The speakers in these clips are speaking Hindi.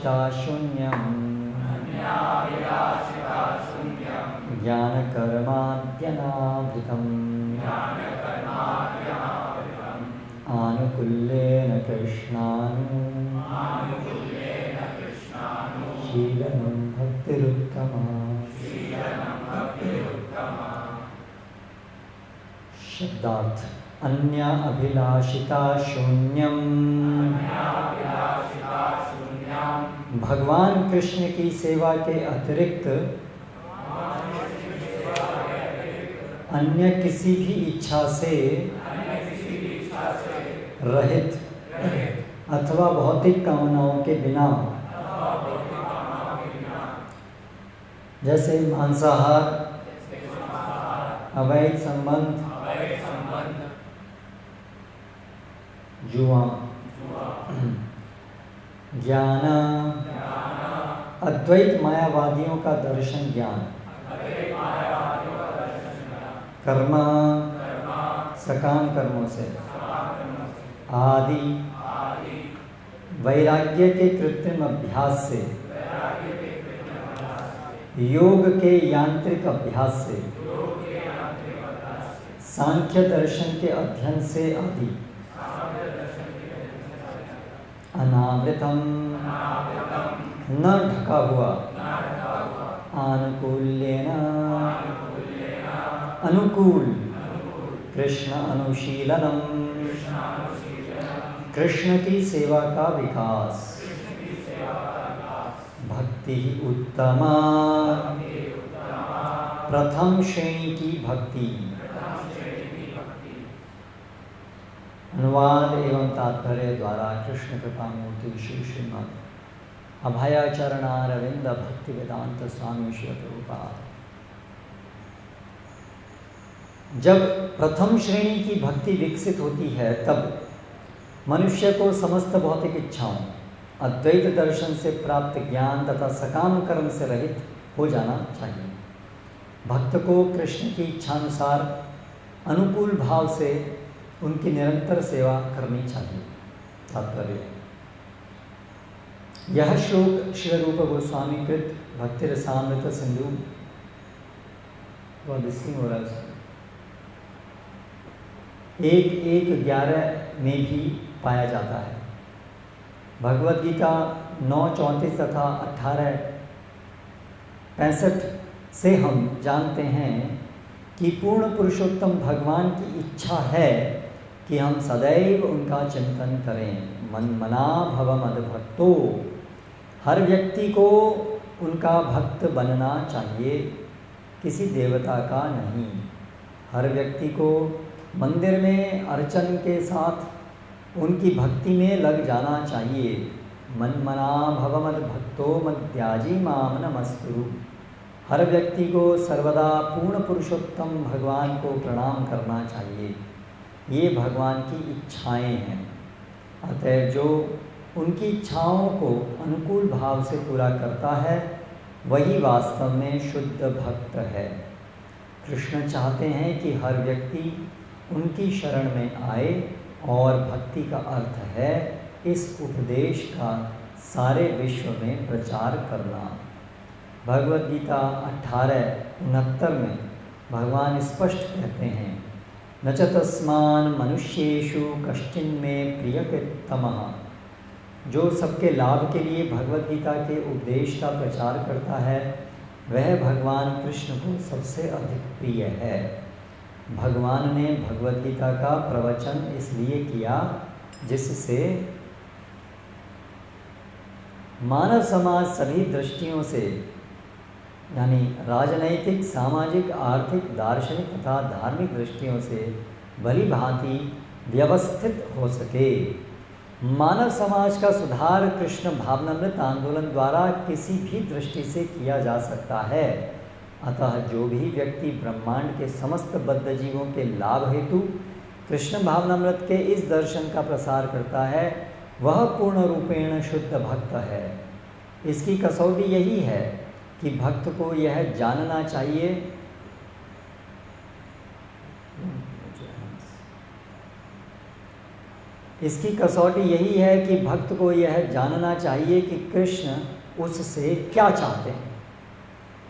शून्यम् ज्ञानकर्माद्यनावृतम् आनुकूल्येन कृष्णानुशीलनं भक्तिरुत्तमा। शब्दार्थ अन्य अभिलाषिता शून्यम। भगवान कृष्ण की सेवा के अतिरिक्त अन्य किसी भी इच्छा से रहित अथवा भौतिक कामनाओं के बिना, जैसे मांसाहार, अवैध संबंध, जुआ, ज्ञान, अद्वैत मायावादियों का दर्शन ज्ञान, कर्म, सकाम कर्मों से, आदि वैराग्य के कृत्रिम अभ्यास से, योग के यांत्रिक अभ्यास से, सांख्य दर्शन के अध्ययन से आदि, अनावृतम न ढका हुआ, आनुकूल्येन अनुकूल, कृष्ण अनुशीलनम कृष्ण की सेवा का विकास, भक्ति उत्तमा प्रथम श्रेणी की भक्ति। अनुवाद एवं तात्पर्य द्वारा कृष्ण कृपा मूर्ति विशेष श्रीमद् अभयाचरणारविंद भक्ति वेदांत स्वामी श्री प्रभुपाद। जब प्रथम श्रेणी की भक्ति विकसित होती है तब मनुष्य को समस्त भौतिक इच्छाओं, अद्वैत दर्शन से प्राप्त ज्ञान तथा सकाम कर्म से रहित हो जाना चाहिए। भक्त को कृष्ण की इच्छानुसार अनुकूल भाव से उनकी निरंतर सेवा करनी चाहिए। तात्पर्य, यह श्लोक श्री रूप गोस्वामी कृत भक्ति रसामृत सिंधु हो रहा है 1:11 में भी पाया जाता है। भगवद गीता 9:34 तथा 18:65 से हम जानते हैं कि पूर्ण पुरुषोत्तम भगवान की इच्छा है कि हम सदैव उनका चिंतन करें। मन मना भव मद भक्तो, हर व्यक्ति को उनका भक्त बनना चाहिए, किसी देवता का नहीं। हर व्यक्ति को मंदिर में अर्चन के साथ उनकी भक्ति में लग जाना चाहिए। मन मना भव मद भक्तो मद्याजी माम नमस्कुरु। हर व्यक्ति को सर्वदा पूर्ण पुरुषोत्तम भगवान को प्रणाम करना चाहिए। ये भगवान की इच्छाएं हैं। अतः जो उनकी इच्छाओं को अनुकूल भाव से पूरा करता है वही वास्तव में शुद्ध भक्त है। कृष्ण चाहते हैं कि हर व्यक्ति उनकी शरण में आए और भक्ति का अर्थ है इस उपदेश का सारे विश्व में प्रचार करना। भगवद गीता 18:69 में भगवान स्पष्ट कहते हैं, न च तस्मान् मनुष्येषु कश्चिन्मे प्रियकृत्तमः। जो सबके लाभ के लिए भगवद गीता के उपदेश का प्रचार करता है वह भगवान कृष्ण को सबसे अधिक प्रिय है। भगवान ने भगवद गीता का प्रवचन इसलिए किया जिससे मानव समाज सभी दृष्टियों से, यानी राजनैतिक, सामाजिक, आर्थिक, दार्शनिक तथा धार्मिक दृष्टियों से भली भांति व्यवस्थित हो सके। मानव समाज का सुधार कृष्ण भावनामृत आंदोलन द्वारा किसी भी दृष्टि से किया जा सकता है। अतः जो भी व्यक्ति ब्रह्मांड के समस्त बद्ध जीवों के लाभ हेतु कृष्ण भावनामृत के इस दर्शन का प्रसार करता है वह पूर्ण रूपेण शुद्ध भक्त है। इसकी कसौटी यही है कि भक्त को यह जानना चाहिए इसकी कसौटी यही है कि भक्त को यह जानना चाहिए कि कृष्ण उससे क्या चाहते हैं।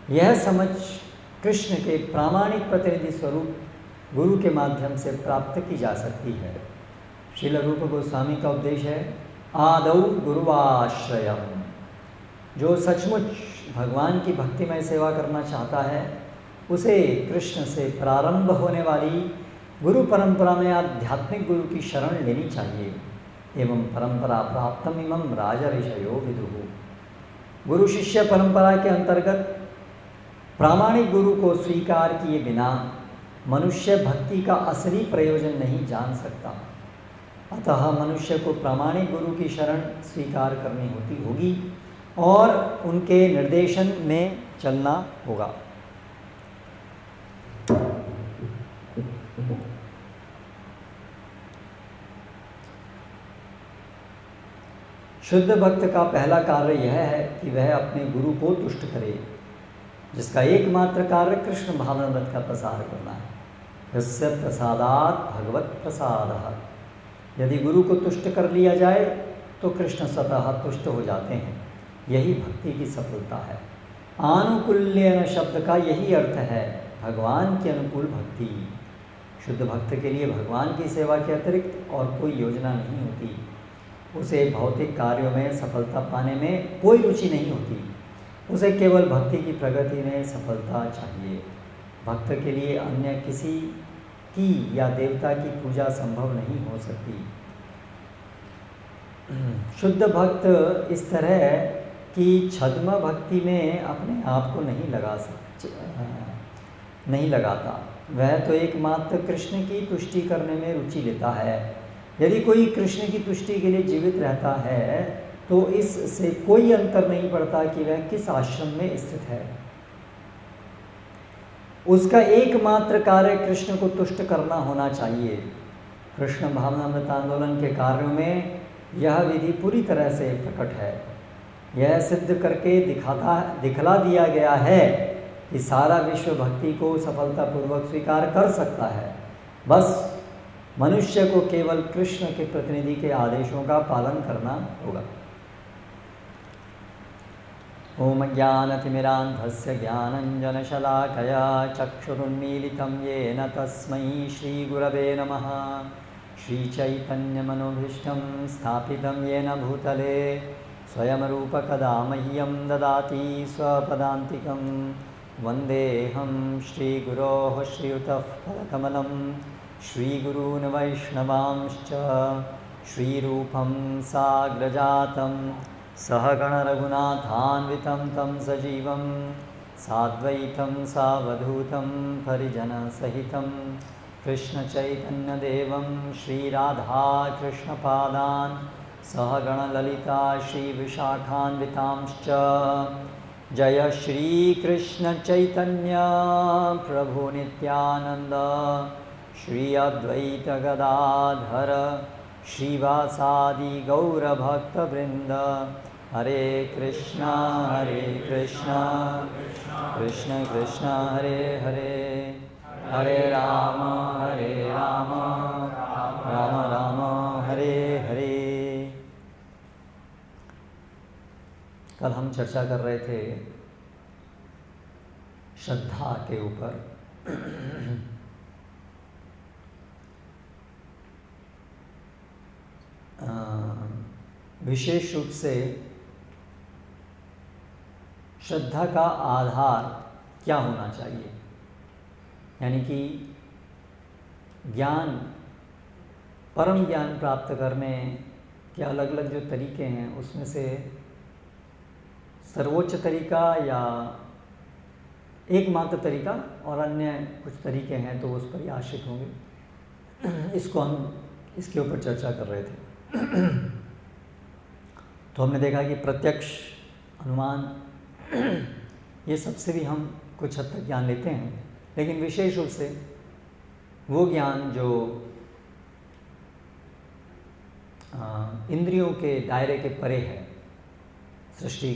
यह समझ कृष्ण के प्रामाणिक प्रतिनिधि स्वरूप गुरु के माध्यम से प्राप्त की जा सकती है। श्रील रूप गोस्वामी का उपदेश है आदौ गुरुवाश्रयम। जो सचमुच भगवान की भक्तिमय सेवा करना चाहता है उसे कृष्ण से प्रारंभ होने वाली गुरु परंपरा में आध्यात्मिक गुरु की शरण लेनी चाहिए। एवं परंपरा प्राप्तम इमं राजा ऋषयो विदुः। गुरु शिष्य परंपरा के अंतर्गत प्रामाणिक गुरु को स्वीकार किए बिना मनुष्य भक्ति का असली प्रयोजन नहीं जान सकता। अतः मनुष्य को प्रामाणिक गुरु की शरण स्वीकार करनी होगी और उनके निर्देशन में चलना होगा। शुद्ध भक्त का पहला कार्य यह है कि वह अपने गुरु को तुष्ट करे, जिसका एकमात्र कार्य कृष्ण भावनामृत का प्रसार करना है। यस्य प्रसादात् भगवत प्रसादः। यदि गुरु को तुष्ट कर लिया जाए तो कृष्ण स्वतः तुष्ट हो जाते हैं। यही भक्ति की सफलता है। आनुकूल्यन शब्द का यही अर्थ है, भगवान के अनुकूल भक्ति। शुद्ध भक्त के लिए भगवान की सेवा के अतिरिक्त और कोई योजना नहीं होती। उसे भौतिक कार्यों में सफलता पाने में कोई रुचि नहीं होती। उसे केवल भक्ति की प्रगति में सफलता चाहिए। भक्त के लिए अन्य किसी की या देवता की पूजा संभव नहीं हो सकती। शुद्ध भक्त इस तरह की छद्म भक्ति में अपने आप को नहीं लगाता। वह तो एकमात्र कृष्ण की तुष्टि करने में रुचि लेता है। यदि कोई कृष्ण की तुष्टि के लिए जीवित रहता है तो इससे कोई अंतर नहीं पड़ता कि वह किस आश्रम में स्थित है। उसका एकमात्र कार्य कृष्ण को तुष्ट करना होना चाहिए। कृष्ण भावनामृत आंदोलन के कार्यों में यह विधि पूरी तरह से प्रकट है। यह सिद्ध करके दिखला दिया गया है कि सारा विश्व भक्ति को सफलतापूर्वक स्वीकार कर सकता है। बस मनुष्य को केवल कृष्ण के प्रतिनिधि के आदेशों का पालन करना होगा। ओम ज्ञानतिमिरान्धस्य ज्ञानञ्जनशलाकया चक्षुरुन्मीलितं येन तस्मै श्रीगुरवे नमः। श्रीचैतन्यमनोभीष्टं स्थापितं येन भूतले स्वयं रूपकदा मह्यं ददाति स्वपदान्तिकं। वन्देऽहं श्रीगुरोः श्रीयुतः पदकमलं श्रीगुरून् वैष्णवांश्च। श्रीरूपं साग्रजातं सहगण रघुनाथान्वितं तं सजीवं साद्वैतं सावधूतं परिजनसहितं कृष्णचैतन्यदेवं श्रीराधाकृष्णपादान् सहगणललिता श्रीविशाखान्वितांश्च। जय श्रीकृष्णचैतन्य प्रभु नित्यानन्द श्री अद्वैत गदाधर श्रीवासादि गौरभक्तवृंद। हरे कृष्णा कृष्ण कृष्ण हरे हरे, हरे राम राम राम हरे हरे। कल हम चर्चा कर रहे थे श्रद्धा के ऊपर। विशेष रूप से श्रद्धा का आधार क्या होना चाहिए, यानी कि ज्ञान, परम ज्ञान प्राप्त करने के अलग अलग जो तरीके हैं उसमें से सर्वोच्च तरीका या एकमात्र तरीका और अन्य कुछ तरीके हैं तो उस पर ही आश्रित होंगे। इसको हम इसके ऊपर चर्चा कर रहे थे। तो हमने देखा कि प्रत्यक्ष, अनुमान, ये सबसे भी हम कुछ हद तक ज्ञान लेते हैं, लेकिन विशेष रूप से वो ज्ञान जो इंद्रियों के दायरे के परे है। सृष्टि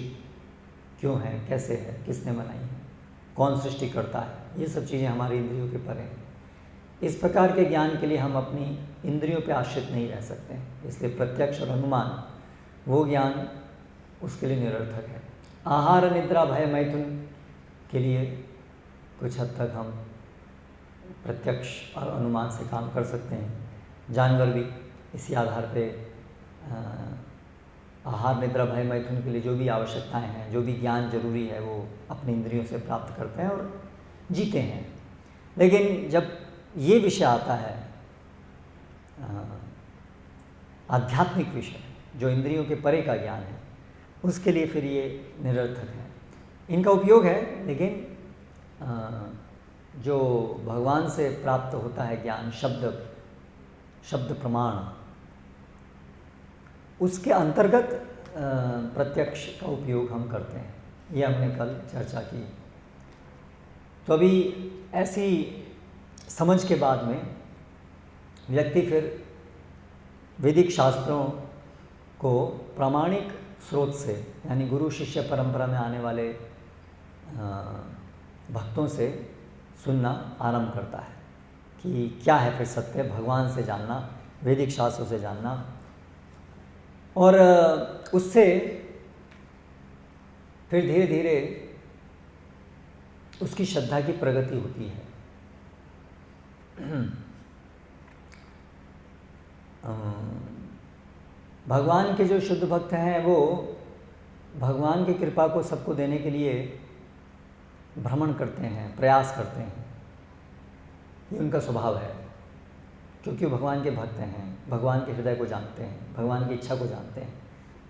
क्यों है, कैसे है, किसने बनाई है, कौन सृष्टि करता है, ये सब चीज़ें हमारी इंद्रियों के परे हैं। इस प्रकार के ज्ञान के लिए हम अपनी इंद्रियों पर आश्रित नहीं रह सकते हैं। इसलिए प्रत्यक्ष और अनुमान वो ज्ञान उसके लिए निरर्थक है। आहार निद्रा भय मैथुन के लिए कुछ हद तक हम प्रत्यक्ष और अनुमान से काम कर सकते हैं। जानवर भी इसी आधार पे आहार निद्रा भय मैथुन के लिए जो भी आवश्यकताएं हैं, जो भी ज्ञान जरूरी है, वो अपनी इंद्रियों से प्राप्त करते हैं और जीते हैं। लेकिन जब ये विषय आता है आध्यात्मिक विषय, जो इंद्रियों के परे का ज्ञान है, उसके लिए फिर ये निरर्थक है। इनका उपयोग है, लेकिन जो भगवान से प्राप्त होता है ज्ञान, शब्द प्रमाण, उसके अंतर्गत प्रत्यक्ष का उपयोग हम करते हैं। ये हमने कल चर्चा की। तो अभी ऐसी समझ के बाद में व्यक्ति फिर वैदिक शास्त्रों को प्रामाणिक स्रोत से, यानी गुरु शिष्य परंपरा में आने वाले भक्तों से सुनना आरंभ करता है कि क्या है फिर सत्य, भगवान से जानना, वैदिक शास्त्रों से जानना, और उससे फिर धीरे धीरे उसकी श्रद्धा की प्रगति होती है। भगवान के जो शुद्ध भक्त हैं वो भगवान की कृपा को सबको देने के लिए भ्रमण करते हैं, प्रयास करते हैं। ये उनका स्वभाव है, क्योंकि वो भगवान के भक्त हैं, भगवान के हृदय को जानते हैं, भगवान की इच्छा को जानते हैं।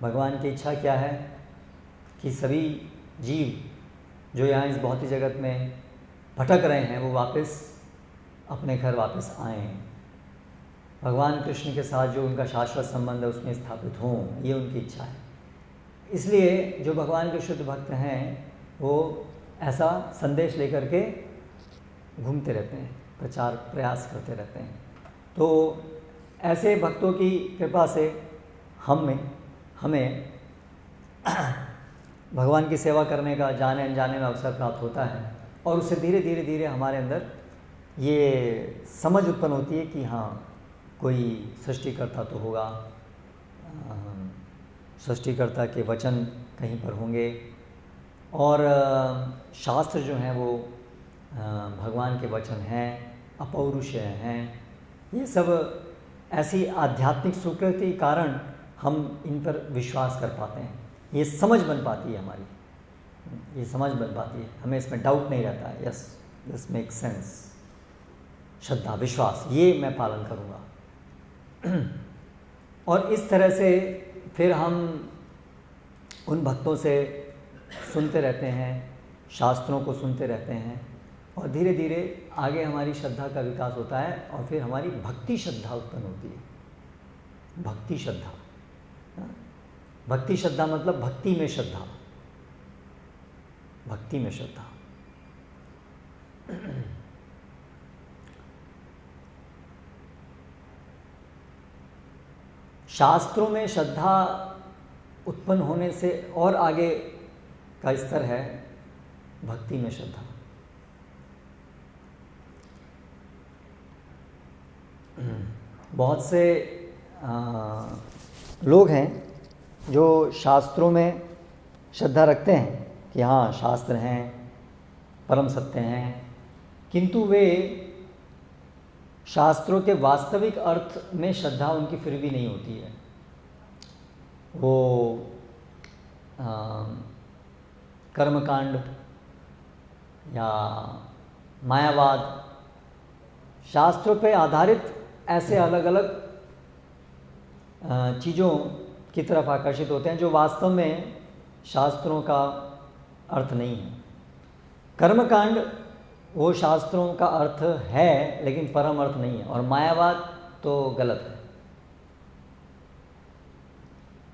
भगवान की इच्छा क्या है कि सभी जीव जो यहाँ इस भौतिक जगत में भटक रहे हैं वो वापस अपने घर वापस आएँ, भगवान कृष्ण के साथ जो उनका शाश्वत संबंध है उसमें स्थापित हों, ये उनकी इच्छा है। इसलिए जो भगवान के शुद्ध भक्त हैं वो ऐसा संदेश लेकर के घूमते रहते हैं, प्रचार प्रयास करते रहते हैं। तो ऐसे भक्तों की कृपा से हमें भगवान की सेवा करने का जाने अनजाने में अवसर प्राप्त होता है, और उससे धीरे धीरे हमारे अंदर ये समझ उत्पन्न होती है कि हाँ, कोई सृष्टिकर्ता तो होगा, सृष्टिकर्ता के वचन कहीं पर होंगे, और शास्त्र जो हैं वो भगवान के वचन हैं, अपौरुषेय हैं। ये सब ऐसी आध्यात्मिक स्वीकृति के कारण हम इन पर विश्वास कर पाते हैं, ये समझ बन पाती है हमारी, ये समझ बन पाती है, हमें इसमें डाउट नहीं रहता है। Yes, this make sense. श्रद्धा, विश्वास, ये मैं पालन करूँगा। और इस तरह से फिर हम उन भक्तों से सुनते रहते हैं, शास्त्रों को सुनते रहते हैं, और धीरे धीरे आगे हमारी श्रद्धा का विकास होता है, और फिर हमारी भक्ति श्रद्धा उत्पन्न होती है। भक्ति श्रद्धा, भक्ति श्रद्धा मतलब भक्ति में श्रद्धा, भक्ति में श्रद्धा। शास्त्रों में श्रद्धा उत्पन्न होने से और आगे का स्तर है भक्ति में श्रद्धा। बहुत से लोग हैं जो शास्त्रों में श्रद्धा रखते हैं कि हाँ, शास्त्र हैं, परम सत्य हैं, किंतु वे शास्त्रों के वास्तविक अर्थ में श्रद्धा उनकी फिर भी नहीं होती है। वो कर्मकांड या मायावाद, शास्त्रों पे आधारित ऐसे अलग अलग चीज़ों की तरफ आकर्षित होते हैं जो वास्तव में शास्त्रों का अर्थ नहीं है। कर्मकांड वो शास्त्रों का अर्थ है लेकिन परम अर्थ नहीं है, और मायावाद तो गलत है।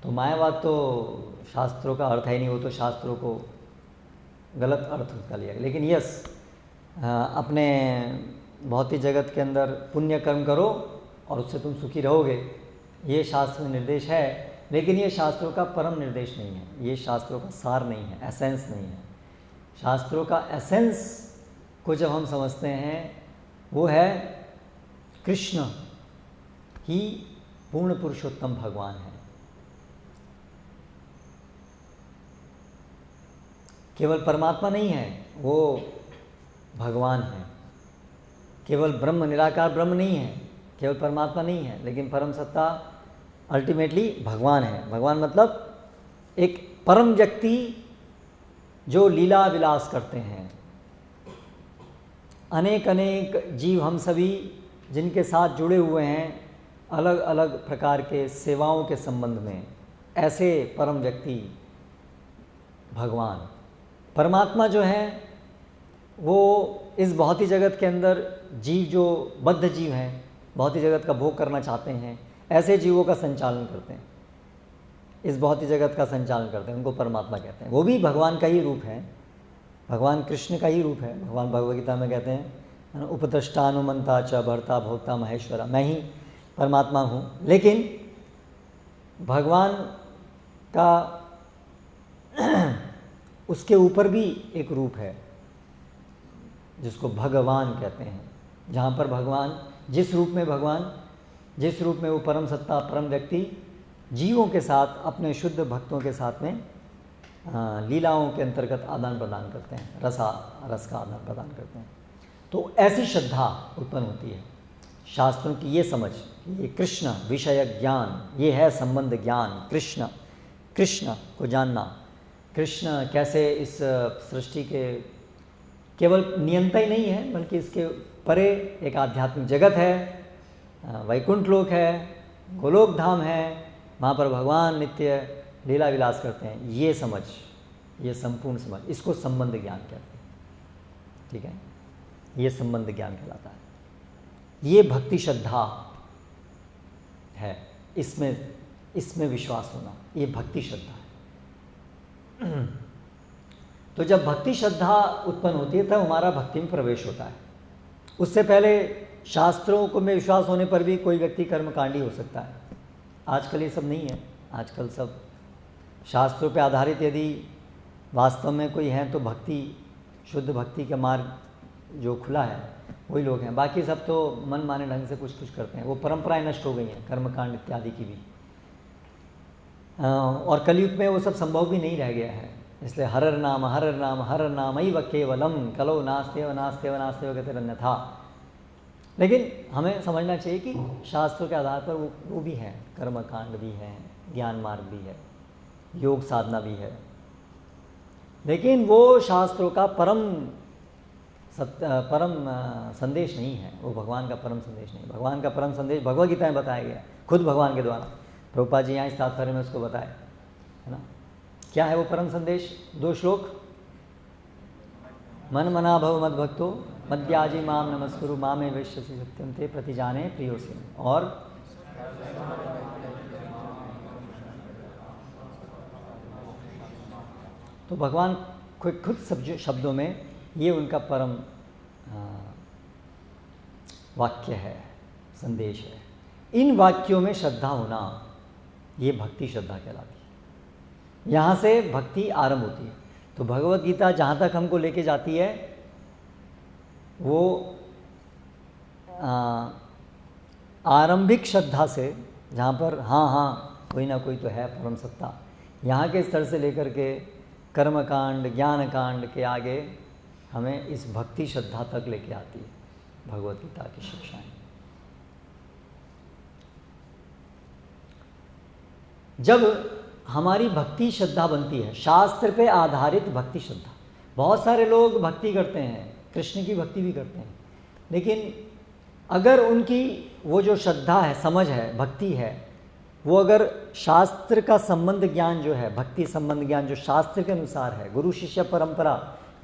तो मायावाद तो शास्त्रों का अर्थ है नहीं, वो तो शास्त्रों को गलत अर्थ उसका लिया। लेकिन यस, अपने भौतिक जगत के अंदर पुण्य कर्म करो और उससे तुम सुखी रहोगे, ये शास्त्र में निर्देश है, लेकिन ये शास्त्रों का परम निर्देश नहीं है, ये शास्त्रों का सार नहीं है, एसेंस नहीं है। शास्त्रों का एसेंस को जब हम समझते हैं वो है कृष्ण ही पूर्ण पुरुषोत्तम भगवान है। केवल परमात्मा नहीं है, वो भगवान है। केवल ब्रह्म, निराकार ब्रह्म नहीं है, केवल परमात्मा नहीं है, लेकिन परम सत्ता अल्टीमेटली भगवान है। भगवान मतलब एक परम व्यक्ति जो लीला विलास करते हैं। अनेक अनेक जीव हम सभी जिनके साथ जुड़े हुए हैं अलग अलग प्रकार के सेवाओं के संबंध में, ऐसे परम व्यक्ति भगवान। परमात्मा जो है वो इस भौतिक जगत के अंदर जीव जो बद्ध जीव हैं, भौतिक जगत का भोग करना चाहते हैं, ऐसे जीवों का संचालन करते हैं, इस भौतिक जगत का संचालन करते हैं, उनको परमात्मा कहते हैं। वो भी भगवान का ही रूप है, भगवान कृष्ण का ही रूप है। भगवान भगवद गीता में कहते हैं उपद्रष्टा अनुमंता च भर्ता भोक्ता महेश्वरा, मैं ही परमात्मा हूँ। लेकिन भगवान का उसके ऊपर भी एक रूप है जिसको भगवान कहते हैं, जहाँ पर भगवान जिस रूप में वो परम सत्ता परम व्यक्ति जीवों के साथ, अपने शुद्ध भक्तों के साथ में लीलाओं के अंतर्गत आदान प्रदान करते हैं, रस का आदान प्रदान करते हैं। तो ऐसी श्रद्धा उत्पन्न होती है। शास्त्रों की ये समझ, ये कृष्ण विषय ज्ञान, ये है संबंध ज्ञान। कृष्ण को जानना, कृष्ण कैसे इस सृष्टि के केवल नियंता ही नहीं है, बल्कि इसके परे एक आध्यात्मिक जगत है, वैकुंठ लोक है, गोलोक धाम है, वहाँ पर भगवान नित्य लीला विलास करते हैं। ये समझ, ये संपूर्ण समझ, इसको संबंध ज्ञान कहते हैं। ठीक है, ये संबंध ज्ञान कहलाता है। ये भक्ति श्रद्धा है, इसमें विश्वास होना, ये भक्ति श्रद्धा है। तो जब भक्ति श्रद्धा उत्पन्न होती है तब हमारा भक्ति में प्रवेश होता है। उससे पहले शास्त्रों को में विश्वास होने पर भी कोई व्यक्ति कर्मकांडी हो सकता है। आजकल ये सब नहीं है, आजकल सब शास्त्रों पे आधारित यदि वास्तव में कोई है तो भक्ति, शुद्ध भक्ति का मार्ग जो खुला है वही लोग हैं। बाकी सब तो मन माने ढंग से कुछ करते हैं। वो परंपराएं नष्ट हो गई हैं, कर्मकांड इत्यादि की भी। और कलयुग में वो सब संभव भी नहीं रह गया है। इसलिए हर नाम वह केवलम कलो नास्तेव नास्तेव नास्तेव कहते अन्यथा। लेकिन हमें समझना चाहिए कि शास्त्रों के आधार पर वो भी हैं, कर्मकांड भी हैं, ज्ञान मार्ग भी है, योग साधना भी है। लेकिन वो शास्त्रों का परम संदेश नहीं है, वो भगवान का परम संदेश नहीं। भगवान का परम संदेश भगवद गीता में बताया गया, खुद भगवान के द्वारा। प्रभुपाद जी यहाँ इस तात्पर्य में उसको बताए, है ना। क्या है वो परम संदेश? 2 श्लोक। मन मना भव मद भक्तो मद्याजी माम नमस्कुरु मामे वैश्यसि सत्यम ते प्रतिजाने प्रियोसि। और तो भगवान खुद शब्दों में ये उनका परम वाक्य है, संदेश है। इन वाक्यों में श्रद्धा होना, ये भक्ति श्रद्धा कहलाती है। यहाँ से भक्ति आरंभ होती है। तो भगवद गीता जहाँ तक हमको लेके जाती है वो आरंभिक श्रद्धा से, जहाँ पर हाँ कोई ना कोई तो है परम सत्ता, यहाँ के स्तर से लेकर के कर्मकांड ज्ञान कांड के आगे हमें इस भक्ति श्रद्धा तक लेके आती है भगवद गीता की शिक्षाएं। जब हमारी भक्ति श्रद्धा बनती है, शास्त्र पे आधारित भक्ति श्रद्धा, बहुत सारे लोग भक्ति करते हैं, कृष्ण की भक्ति भी करते हैं, लेकिन अगर उनकी वो जो श्रद्धा है, समझ है, भक्ति है, वो अगर शास्त्र का संबंध ज्ञान जो है, भक्ति संबंध ज्ञान जो शास्त्र के अनुसार है, गुरु शिष्य परंपरा,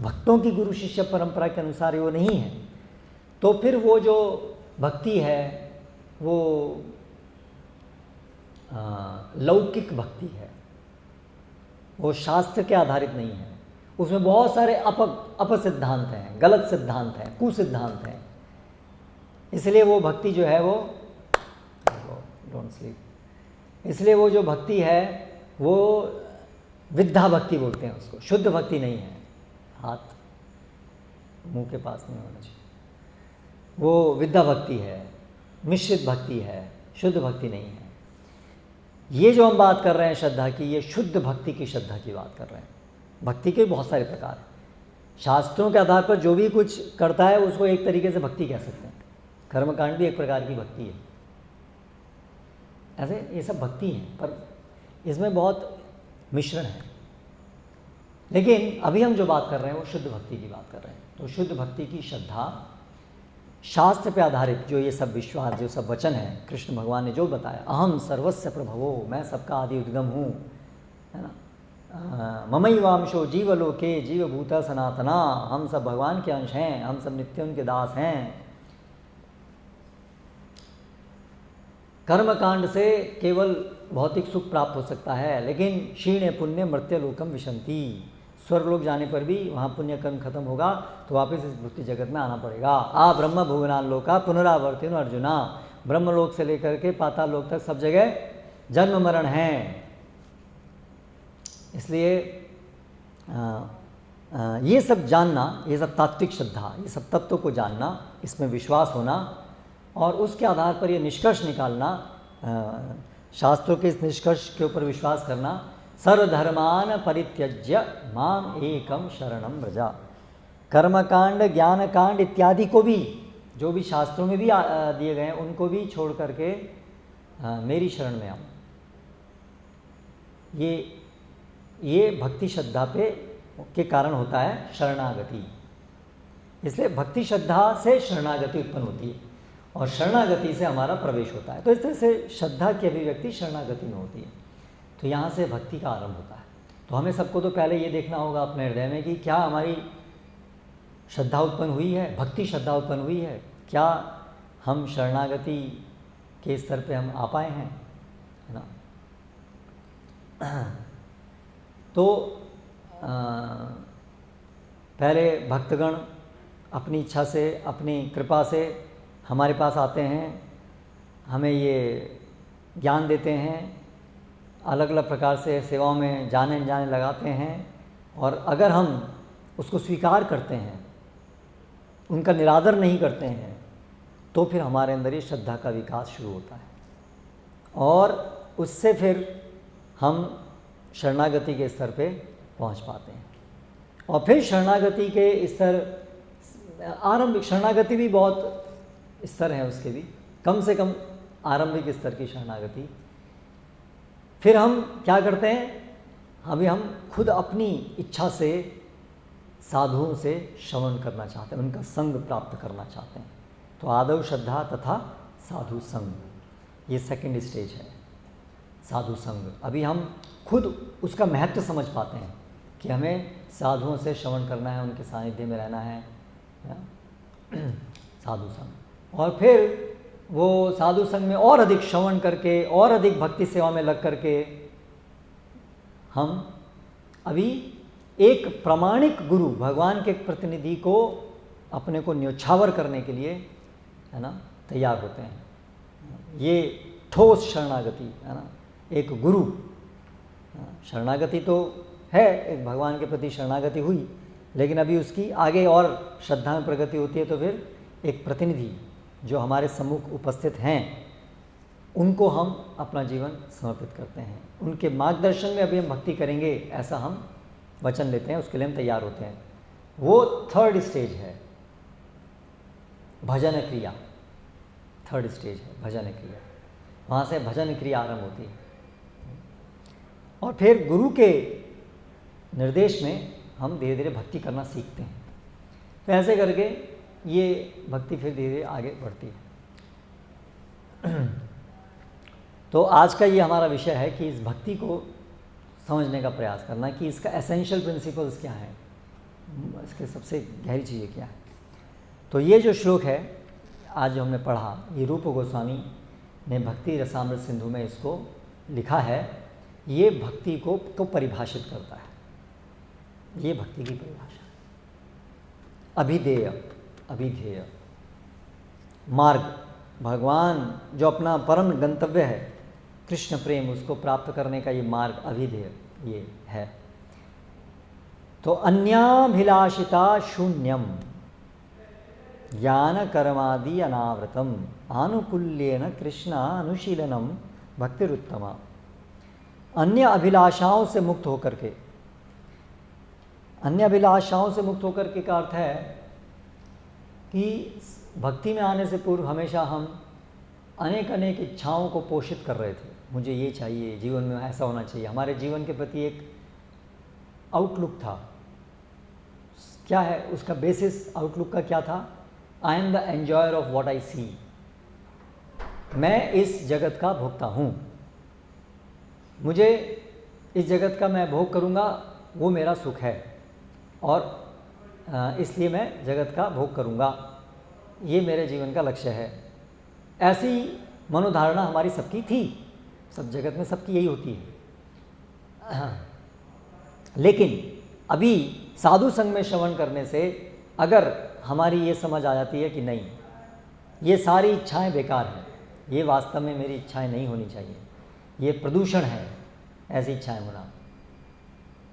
भक्तों की गुरु शिष्य परंपरा के अनुसार वो नहीं है, तो फिर वो जो भक्ति है वो लौकिक भक्ति है, वो शास्त्र के आधारित नहीं है। उसमें बहुत सारे अपसिद्धांत हैं, गलत सिद्धांत हैं, कुसिद्धांत हैं। इसलिए वो भक्ति जो है वो डोंट स्लीप, इसलिए वो जो भक्ति है वो विद्या भक्ति बोलते हैं उसको, शुद्ध भक्ति नहीं है। हाथ मुंह के पास नहीं होना चाहिए, वो विद्या भक्ति है, मिश्रित भक्ति है, शुद्ध भक्ति नहीं है। ये जो हम बात कर रहे हैं श्रद्धा की, ये शुद्ध भक्ति की श्रद्धा की बात कर रहे हैं। भक्ति के बहुत सारे प्रकार हैं। शास्त्रों के आधार पर जो भी कुछ करता है उसको एक तरीके से भक्ति कह सकते हैं। कर्मकांड भी एक प्रकार की भक्ति है। ऐसे ये सब भक्ति हैं, पर इसमें बहुत मिश्रण है। लेकिन अभी हम जो बात कर रहे हैं वो शुद्ध भक्ति की बात कर रहे हैं। तो शुद्ध भक्ति की श्रद्धा शास्त्र पे आधारित, जो ये सब विश्वास, जो सब वचन है, कृष्ण भगवान ने जो बताया, अहम सर्वस्य प्रभवो, मैं सबका आदि उद्गम हूँ, है ना, ममैवांशो जीवलोके जीवभूता सनातना, हम सब भगवान के अंश हैं, हम सब नित्य उनके दास हैं। कर्मकांड से केवल भौतिक सुख प्राप्त हो सकता है, लेकिन क्षीणे पुण्य मर्त्यलोकम विशंति, स्वर्गलोक जाने पर भी वहाँ पुण्य कर्म खत्म होगा तो वापस इस भौतिक जगत में आना पड़ेगा। आ ब्रह्म भुवनान लोका पुनरावर्तिन अर्जुना, ब्रह्मलोक से लेकर के पाताल लोक तक सब जगह जन्म मरण है। इसलिए ये सब जानना, ये सब तात्विक श्रद्धा, ये सब तत्वों को जानना, इसमें विश्वास होना और उसके आधार पर ये निष्कर्ष निकालना, शास्त्रों के इस निष्कर्ष के ऊपर विश्वास करना, सर्वधर्मान परित्यज्य माम एकम शरणम व्रजा। कर्मकांड, ज्ञानकांड इत्यादि को भी, जो भी शास्त्रों में भी दिए गए हैं, उनको भी छोड़ करके मेरी शरण में आओ। ये भक्ति श्रद्धा पे के कारण होता है शरणागति। इसलिए भक्ति श्रद्धा से शरणागति उत्पन्न होती है और शरणागति से हमारा प्रवेश होता है। तो इस तरह से श्रद्धा की अभिव्यक्ति शरणागति में होती है। तो यहाँ से भक्ति का आरंभ होता है। तो हमें सबको तो पहले ये देखना होगा अपने हृदय में कि क्या हमारी श्रद्धा उत्पन्न हुई है, भक्ति श्रद्धा उत्पन्न हुई है, क्या हम शरणागति के स्तर पे हम आ पाए हैं, है ना। तो पहले भक्तगण अपनी इच्छा से, अपनी कृपा से हमारे पास आते हैं, हमें ये ज्ञान देते हैं, अलग अलग प्रकार से सेवाओं में जाने अनजाने लगाते हैं, और अगर हम उसको स्वीकार करते हैं, उनका निरादर नहीं करते हैं, तो फिर हमारे अंदर ये श्रद्धा का विकास शुरू होता है और उससे फिर हम शरणागति के स्तर पे पहुंच पाते हैं। और फिर शरणागति के स्तर, आरंभिक शरणागति भी बहुत स्तर हैं उसके भी, कम से कम आरंभिक स्तर की शरणागति। फिर हम क्या करते हैं, अभी हम खुद अपनी इच्छा से साधुओं से श्रवण करना चाहते हैं, उनका संग प्राप्त करना चाहते हैं। तो आदौ श्रद्धा तथा साधु संग, ये सेकंड स्टेज है, साधु संग। अभी हम खुद उसका महत्व समझ पाते हैं कि हमें साधुओं से श्रवण करना है, उनके सानिध्य में रहना है, साधु संग। और फिर वो साधु संग में और अधिक श्रवण करके और अधिक भक्ति सेवा में लग करके हम अभी एक प्रामाणिक गुरु, भगवान के प्रतिनिधि को अपने को न्योछावर करने के लिए, है ना, तैयार होते हैं। ये ठोस शरणागति, है ना, एक गुरु शरणागति तो है, एक भगवान के प्रति शरणागति हुई, लेकिन अभी उसकी आगे और श्रद्धा में प्रगति होती है। तो फिर एक प्रतिनिधि जो हमारे सम्मुख उपस्थित हैं, उनको हम अपना जीवन समर्पित करते हैं, उनके मार्गदर्शन में अभी हम भक्ति करेंगे, ऐसा हम वचन लेते हैं, उसके लिए हम तैयार होते हैं। वो थर्ड स्टेज है, भजन क्रिया। थर्ड स्टेज है भजन क्रिया, वहाँ से भजन क्रिया आरंभ होती है और फिर गुरु के निर्देश में हम धीरे धीरे भक्ति करना सीखते हैं। तो ऐसे करके ये भक्ति फिर धीरे धीरे आगे बढ़ती है। तो आज का ये हमारा विषय है कि इस भक्ति को समझने का प्रयास करना कि इसका एसेंशियल प्रिंसिपल्स क्या है, इसके सबसे गहरी चीज़ें क्या है। तो ये जो श्लोक है आज जो हमने पढ़ा, ये रूप गोस्वामी ने भक्ति रसामृत सिंधु में इसको लिखा है। ये भक्ति को परिभाषित करता है, ये भक्ति की परिभाषा। अभिधेय, अभिधेय मार्ग, भगवान जो अपना परम गंतव्य है कृष्ण प्रेम, उसको प्राप्त करने का ये मार्ग अभिधेय ये है। तो अन्याभिलाषिता शून्यम, ज्ञान कर्मादि अनावृतम आनुकूल्येन कृष्ण अनुशीलनम भक्तिरुत्तमा। अन्य अभिलाषाओं से मुक्त होकर के, अन्य अभिलाषाओं से मुक्त होकर के का अर्थ है कि भक्ति में आने से पूर्व हमेशा हम अनेक अनेक इच्छाओं को पोषित कर रहे थे। मुझे ये चाहिए, जीवन में ऐसा होना चाहिए। हमारे जीवन के प्रति एक आउटलुक था। क्या है उसका बेसिस? आउटलुक का क्या था? I am the enjoyer of what I see. मैं इस जगत का भोक्ता हूँ, मुझे इस जगत का मैं भोग करूँगा, वो मेरा सुख है और इसलिए मैं जगत का भोग करूँगा, ये मेरे जीवन का लक्ष्य है। ऐसी मनोधारणा हमारी सबकी थी, सब जगत में सबकी यही होती है। लेकिन अभी साधु संग में श्रवण करने से अगर हमारी ये समझ आ जाती है कि नहीं, ये सारी इच्छाएं बेकार हैं, ये वास्तव में मेरी इच्छाएं नहीं होनी चाहिए, ये प्रदूषण है ऐसी इच्छाएं होना।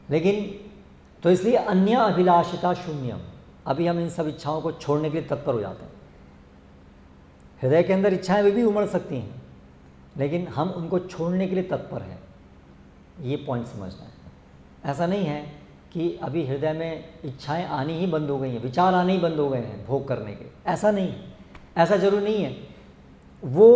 लेकिन तो इसलिए अन्य अभिलाषिता शून्यम, अभी हम इन सब इच्छाओं को छोड़ने के लिए तत्पर हो जाते हैं। हृदय के अंदर इच्छाएं भी उमड़ सकती हैं, लेकिन हम उनको छोड़ने के लिए तत्पर हैं। ये पॉइंट समझना है। ऐसा नहीं है कि अभी हृदय में इच्छाएं आनी ही बंद हो गई हैं, विचार आने ही बंद हो गए हैं भोग करने के, ऐसा नहीं है, ऐसा जरूर नहीं है। वो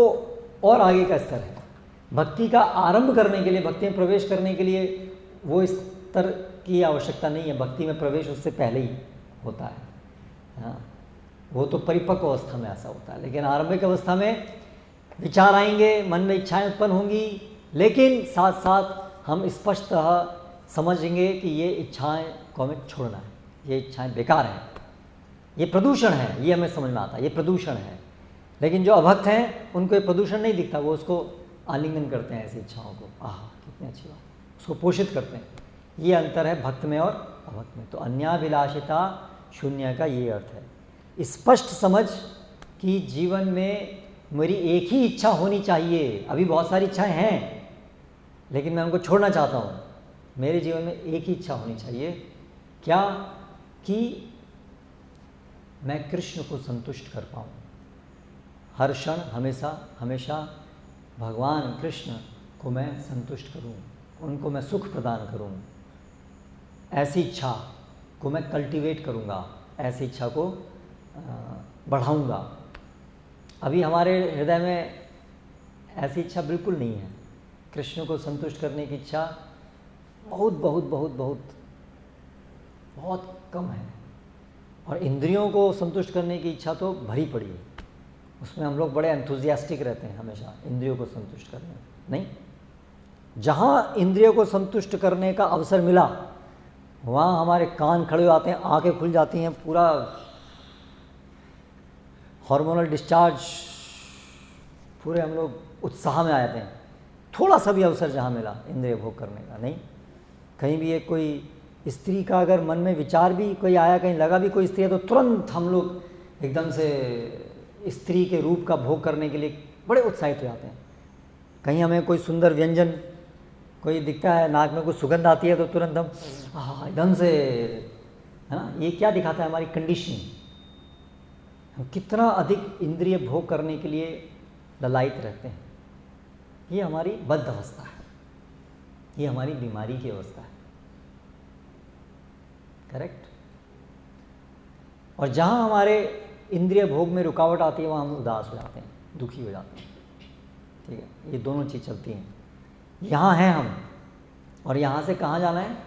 और आगे का स्तर है। भक्ति का आरंभ करने के लिए, भक्ति में प्रवेश करने के लिए वो स्तर की आवश्यकता नहीं है। भक्ति में प्रवेश उससे पहले ही होता है। हाँ, वो तो परिपक्व अवस्था में ऐसा होता है। लेकिन आरंभिक अवस्था में विचार आएंगे, मन में इच्छाएं उत्पन्न होंगी, लेकिन साथ साथ हम स्पष्टतः समझेंगे कि ये इच्छाएं को हमें छोड़ना है, ये इच्छाएं बेकार हैं, ये प्रदूषण है। ये हमें समझ में आता है, ये प्रदूषण है। लेकिन जो अभक्त हैं उनको ये प्रदूषण नहीं दिखता, वो उसको आलिंगन करते हैं ऐसी इच्छाओं को। आह कितनी अच्छी बात, उसको पोषित करते हैं। ये अंतर है भक्त में और अभक्त में। तो अन्याभिलाषिता शून्य का ये अर्थ है। स्पष्ट समझ कि जीवन में मेरी एक ही इच्छा होनी चाहिए। अभी बहुत सारी इच्छाएं हैं, लेकिन मैं उनको छोड़ना चाहता हूँ। मेरे जीवन में एक ही इच्छा होनी चाहिए, क्या? कि मैं कृष्ण को संतुष्ट कर पाऊँ। हर क्षण हमेशा हमेशा भगवान कृष्ण को मैं संतुष्ट करूं, उनको मैं सुख प्रदान करूं। ऐसी इच्छा को मैं कल्टीवेट करूंगा, ऐसी इच्छा को बढ़ाऊंगा। अभी हमारे हृदय में ऐसी इच्छा बिल्कुल नहीं है। कृष्ण को संतुष्ट करने की इच्छा बहुत बहुत बहुत बहुत बहुत कम है। और इंद्रियों को संतुष्ट करने की इच्छा तो भरी पड़ी है। उसमें हम लोग बड़े एंथुजियास्टिक रहते हैं हमेशा इंद्रियों को संतुष्ट करने में। नहीं, जहाँ इंद्रियों को संतुष्ट करने का अवसर मिला वहाँ हमारे कान खड़े हो जाते हैं, आंखें खुल जाती हैं, पूरा हार्मोनल डिस्चार्ज, पूरे हम लोग उत्साह में आ जाते हैं। थोड़ा सा भी अवसर जहाँ मिला इंद्रिय भोग करने का। नहीं, कहीं भी एक कोई स्त्री का अगर मन में विचार भी कोई आया, कहीं लगा भी कोई स्त्री है, तो तुरंत हम लोग एकदम से स्त्री के रूप का भोग करने के लिए बड़े उत्साहित हो जाते हैं। कहीं हमें कोई सुंदर व्यंजन कोई दिखता है, नाक में कुछ सुगंध आती है, तो तुरंत हम एकदम से, है ना, ये क्या दिखाता है? हमारी कंडीशनिंग। हम कितना अधिक इंद्रिय भोग करने के लिए ललायित रहते हैं। ये हमारी बद्ध अवस्था है, ये हमारी बीमारी की अवस्था है। करेक्ट? और जहाँ हमारे इंद्रिय भोग में रुकावट आती है, वहाँ हम उदास हो जाते हैं, दुखी हो जाते हैं। ठीक है, ये दोनों चीज़ चलती हैं। यहाँ हैं हम, और यहाँ से कहाँ जाना है?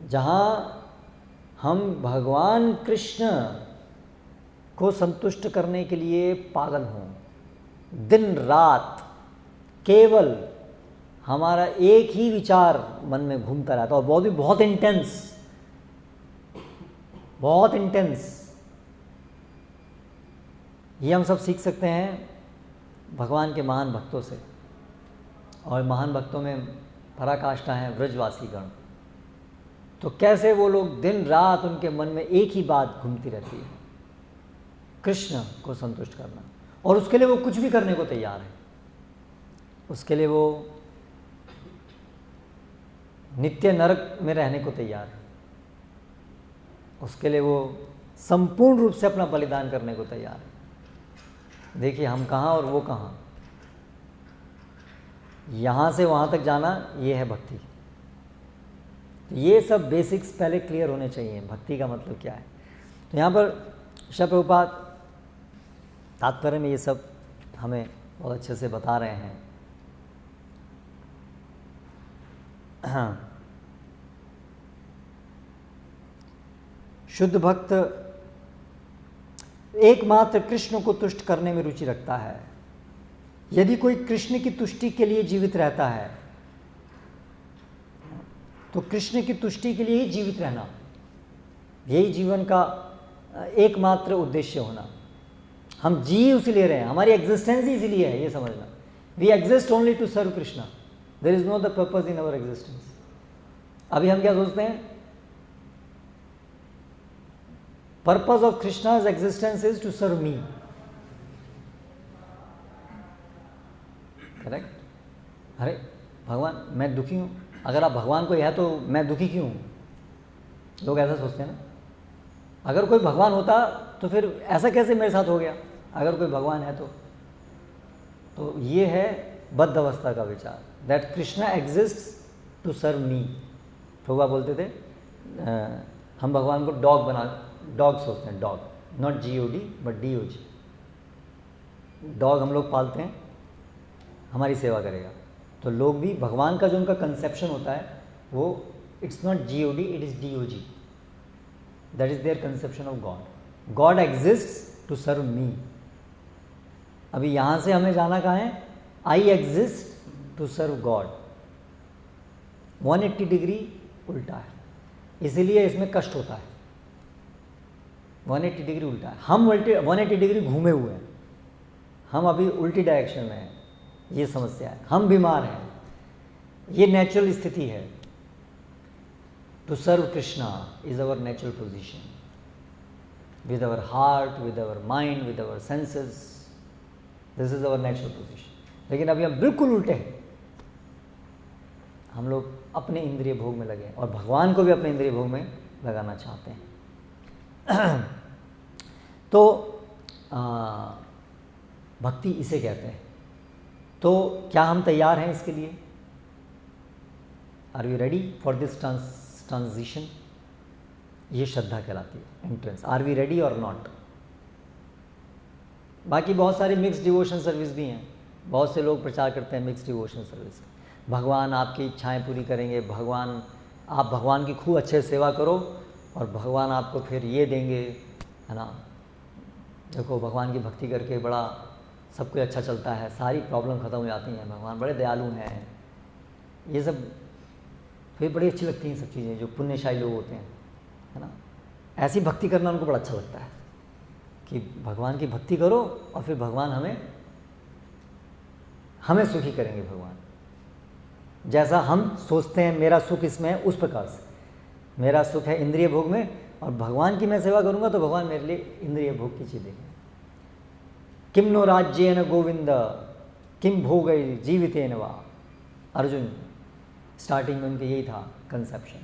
जहाँ हम भगवान कृष्ण को संतुष्ट करने के लिए पागल हों, दिन रात केवल हमारा एक ही विचार मन में घूमता रहता है, और बहुत भी बहुत इंटेंस, बहुत इंटेंस। ये हम सब सीख सकते हैं भगवान के महान भक्तों से। और महान भक्तों में पराकाष्ठा है व्रजवासी गण। तो कैसे वो लोग दिन रात उनके मन में एक ही बात घूमती रहती है, कृष्ण को संतुष्ट करना, और उसके लिए वो कुछ भी करने को तैयार है। उसके लिए वो नित्य नरक में रहने को तैयार है, उसके लिए वो संपूर्ण रूप से अपना बलिदान करने को तैयार है। देखिए हम कहाँ और वो कहाँ, यहाँ से वहाँ तक जाना, ये है भक्ति। तो ये सब बेसिक्स पहले क्लियर होने चाहिए, भक्ति का मतलब क्या है। तो यहाँ पर श्रील प्रभुपाद तात्पर्य में ये सब हमें बहुत अच्छे से बता रहे हैं। हाँ, शुद्ध भक्त एकमात्र कृष्ण को तुष्ट करने में रुचि रखता है। यदि कोई कृष्ण की तुष्टि के लिए जीवित रहता है तो कृष्ण की तुष्टि के लिए ही जीवित रहना, यही जीवन का एकमात्र उद्देश्य होना। हम जी उसीलिए रहे हैं, हमारी एग्जिस्टेंस ही इसीलिए है, ये समझना। We exist only to serve Krishna, there is no the purpose in our existence. अभी हम क्या सोचते हैं, purpose of Krishna's existence is to serve me, correct. अरे भगवान मैं दुखी हूँ, अगर आप भगवान कोई है तो मैं दुखी क्यों हूँ? लोग ऐसा सोचते हैं ना। अगर कोई भगवान होता तो फिर ऐसा कैसे मेरे साथ हो गया, अगर कोई भगवान है तो ये है बद्ध अवस्था का विचार, that Krishna exists to serve me. प्रभुपा बोलते थे हम भगवान को डॉग सोचते हैं, dog, not GOD but DOG। Dog हम लोग पालते हैं, हमारी सेवा करेगा। तो लोग भी भगवान का जो उनका कंसेप्शन होता है वो it's not GOD, it is DOG, that is there conception of God. God exists to serve me. अभी यहाँ से हमें जाना कहाँ है, I exist to serve God. 180 degree उल्टा है, इसीलिए इसमें कष्ट होता है। 180 डिग्री उल्टा है, हम 180 डिग्री घूमे हुए हैं, हम अभी उल्टी डायरेक्शन में हैं, ये समस्या है। हम बीमार हैं, ये नेचुरल स्थिति है। To serve Krishna is our natural position, with our heart, with our mind, with our senses, this is our natural position. लेकिन अभी हम बिल्कुल उल्टे हैं, हम लोग अपने इंद्रिय भोग में लगे हैं और भगवान को भी अपने इंद्रिय भोग में लगाना चाहते हैं। तो भक्ति इसे कहते हैं। तो क्या हम तैयार हैं इसके लिए? Are we ready for this transition? ये श्रद्धा कहलाती है, entrance. Are we ready or not? बाकी बहुत सारी मिक्स डिवोशन सर्विस भी हैं, बहुत से लोग प्रचार करते हैं मिक्स डिवोशन सर्विस। भगवान आपकी इच्छाएं पूरी करेंगे, आप भगवान की खूब अच्छे से सेवा करो और भगवान आपको फिर ये देंगे, है ना। देखो भगवान की भक्ति करके बड़ा सब कुछ अच्छा चलता है, सारी प्रॉब्लम ख़त्म हो जाती हैं, भगवान बड़े दयालु हैं। ये सब फिर बड़ी अच्छी लगती हैं सब चीज़ें, जो पुण्यशाली लोग होते हैं, है ना। ऐसी भक्ति करना उनको बड़ा अच्छा लगता है कि भगवान की भक्ति करो और फिर भगवान हमें सुखी करेंगे। भगवान जैसा हम सोचते हैं मेरा सुख इसमें है, उस प्रकार से मेरा सुख है इंद्रिय भोग में, और भगवान की मैं सेवा करूंगा तो भगवान मेरे लिए इंद्रिय भोग की चीज़ देंगे। किम नो राज्येन गोविंद किम भोगै जीवितेन वा। अर्जुन स्टार्टिंग में उनके यही था कंसेप्शन,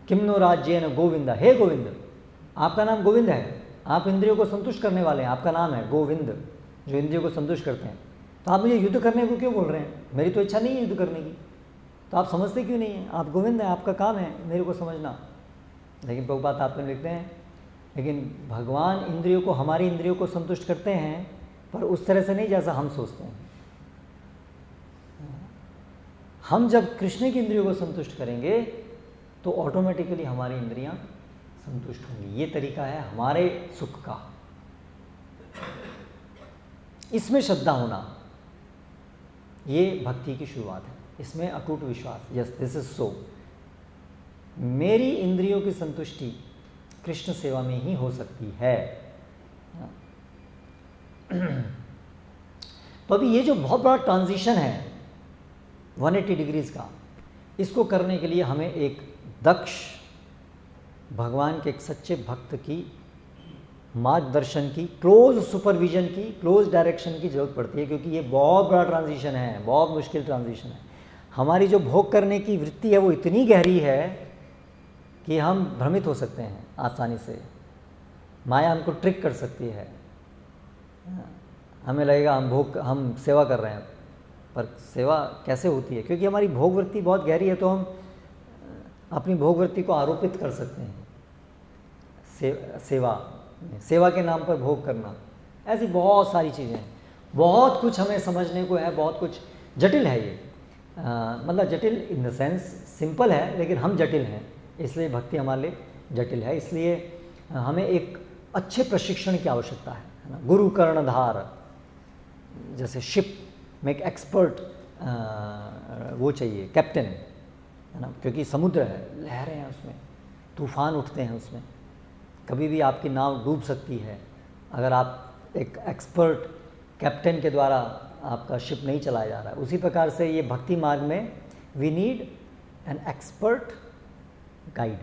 किम नो राज्येन गोविंद, हे गोविंद, आपका नाम गोविंद है, आप इंद्रियों को संतुष्ट करने वाले हैं, आपका नाम है गोविंद, जो इंद्रियों को संतुष्ट करते हैं। तो आप मुझे युद्ध करने को क्यों बोल रहे हैं? मेरी तो इच्छा नहीं है युद्ध करने की, तो आप समझते क्यों नहीं हैं? आप गोविंद हैं, आपका काम है मेरे को समझना। लेकिन प्रभुपाद आप लिखते हैं, लेकिन भगवान इंद्रियों को, हमारी इंद्रियों को संतुष्ट करते हैं, पर उस तरह से नहीं जैसा हम सोचते हैं। हम जब कृष्ण की इंद्रियों को संतुष्ट करेंगे तो ऑटोमेटिकली हमारी इंद्रियां संतुष्ट होंगी। ये तरीका है हमारे सुख का। इसमें श्रद्धा होना, ये भक्ति की शुरुआत है। इसमें अटूट विश्वास, यस दिस इज सो, मेरी इंद्रियों की संतुष्टि कृष्ण सेवा में ही हो सकती है। तो अभी ये जो बहुत बड़ा ट्रांजिशन है 180 डिग्रीज का, इसको करने के लिए हमें एक दक्ष भगवान के एक सच्चे भक्त की मार्गदर्शन की, क्लोज सुपरविजन की, क्लोज डायरेक्शन की जरूरत पड़ती है, क्योंकि ये बहुत बड़ा ट्रांजिशन है, बहुत मुश्किल ट्रांजिशन है। हमारी जो भोग करने की वृत्ति है वो इतनी गहरी है कि हम भ्रमित हो सकते हैं आसानी से, माया हमको ट्रिक कर सकती है, हमें लगेगा हम सेवा कर रहे हैं, पर सेवा कैसे होती है? क्योंकि हमारी भोग वृत्ति बहुत गहरी है, तो हम अपनी भोग वृत्ति को आरोपित कर सकते हैं। सेवा के नाम पर भोग करना, ऐसी बहुत सारी चीज़ें हैं, बहुत कुछ हमें समझने को है, बहुत कुछ जटिल है ये। मतलब जटिल इन द सेंस सिंपल है, लेकिन हम जटिल हैं, इसलिए भक्ति हमारे लिए जटिल है। इसलिए हमें एक अच्छे प्रशिक्षण की आवश्यकता है ना। गुरु कर्णधार, जैसे शिप में एक एक्सपर्ट वो चाहिए, कैप्टन, है ना, क्योंकि समुद्र है, लहरें हैं उसमें, तूफान उठते हैं उसमें, कभी भी आपकी नाव डूब सकती है अगर आप एक एक्सपर्ट कैप्टन के द्वारा आपका शिप नहीं चलाया जा रहा है। उसी प्रकार से ये भक्ति मार्ग में we need an expert guide,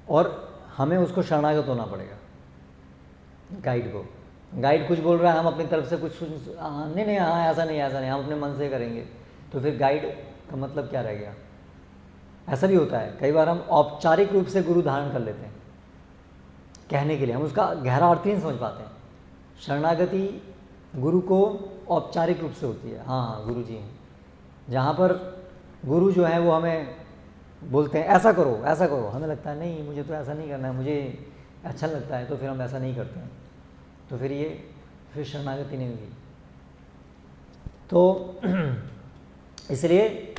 और हमें उसको शरणागत होना पड़ेगा गाइड को। गाइड कुछ बोल रहा है, हम अपनी तरफ से कुछ नहीं, हाँ ऐसा नहीं, हम अपने मन से करेंगे, तो फिर गाइड का मतलब क्या रह गया? ऐसा भी होता है, कई बार हम औपचारिक रूप से गुरु धारण कर लेते हैं कहने के लिए, हम उसका गहरा अर्थ नहीं समझ पाते हैं। शरणागति गुरु को औपचारिक रूप से होती है, हाँ गुरु जी हैं, जहाँ पर गुरु जो है वो हमें बोलते हैं ऐसा करो ऐसा करो, हमें लगता है नहीं मुझे तो ऐसा नहीं करना है, मुझे अच्छा लगता है, तो फिर हम ऐसा नहीं करते हैं, तो फिर शरणागति नहीं हुई। तो इसलिए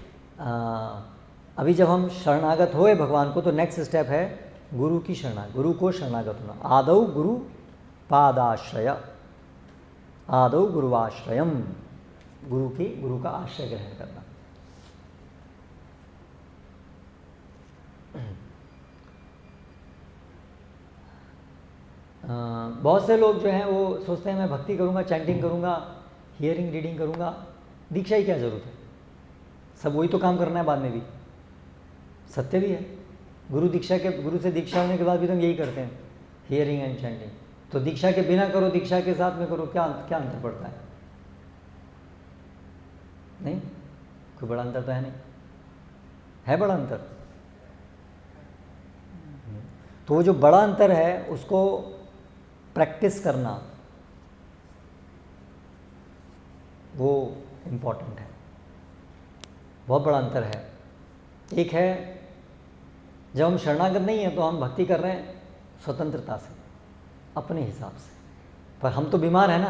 अभी जब हम शरणागत होए भगवान को, तो नेक्स्ट स्टेप है गुरु को शरणागत होना। आदौ गुरु पादाश्रय, आदौ गुरुवाश्रयम, गुरु का आश्रय ग्रहण करना। बहुत से लोग जो हैं वो सोचते हैं मैं भक्ति करूँगा, चैंटिंग करूँगा, हियरिंग रीडिंग करूँगा, दीक्षा ही क्या ज़रूरत है, सब वही तो काम करना है बाद में भी। सत्य भी है, गुरु से दीक्षा होने के बाद भी तो हम यही करते हैं, हियरिंग एंड चैंटिंग। तो दीक्षा के बिना करो, दीक्षा के साथ में करो, क्या अंतर पड़ता है? नहीं, कोई बड़ा अंतर तो है नहीं, है बड़ा अंतर। तो वो जो बड़ा अंतर है उसको प्रैक्टिस करना वो इम्पोर्टेंट है, बहुत बड़ा अंतर है। एक है जब हम शरणागत नहीं हैं तो हम भक्ति कर रहे हैं स्वतंत्रता से, अपने हिसाब से, पर हम तो बीमार हैं ना,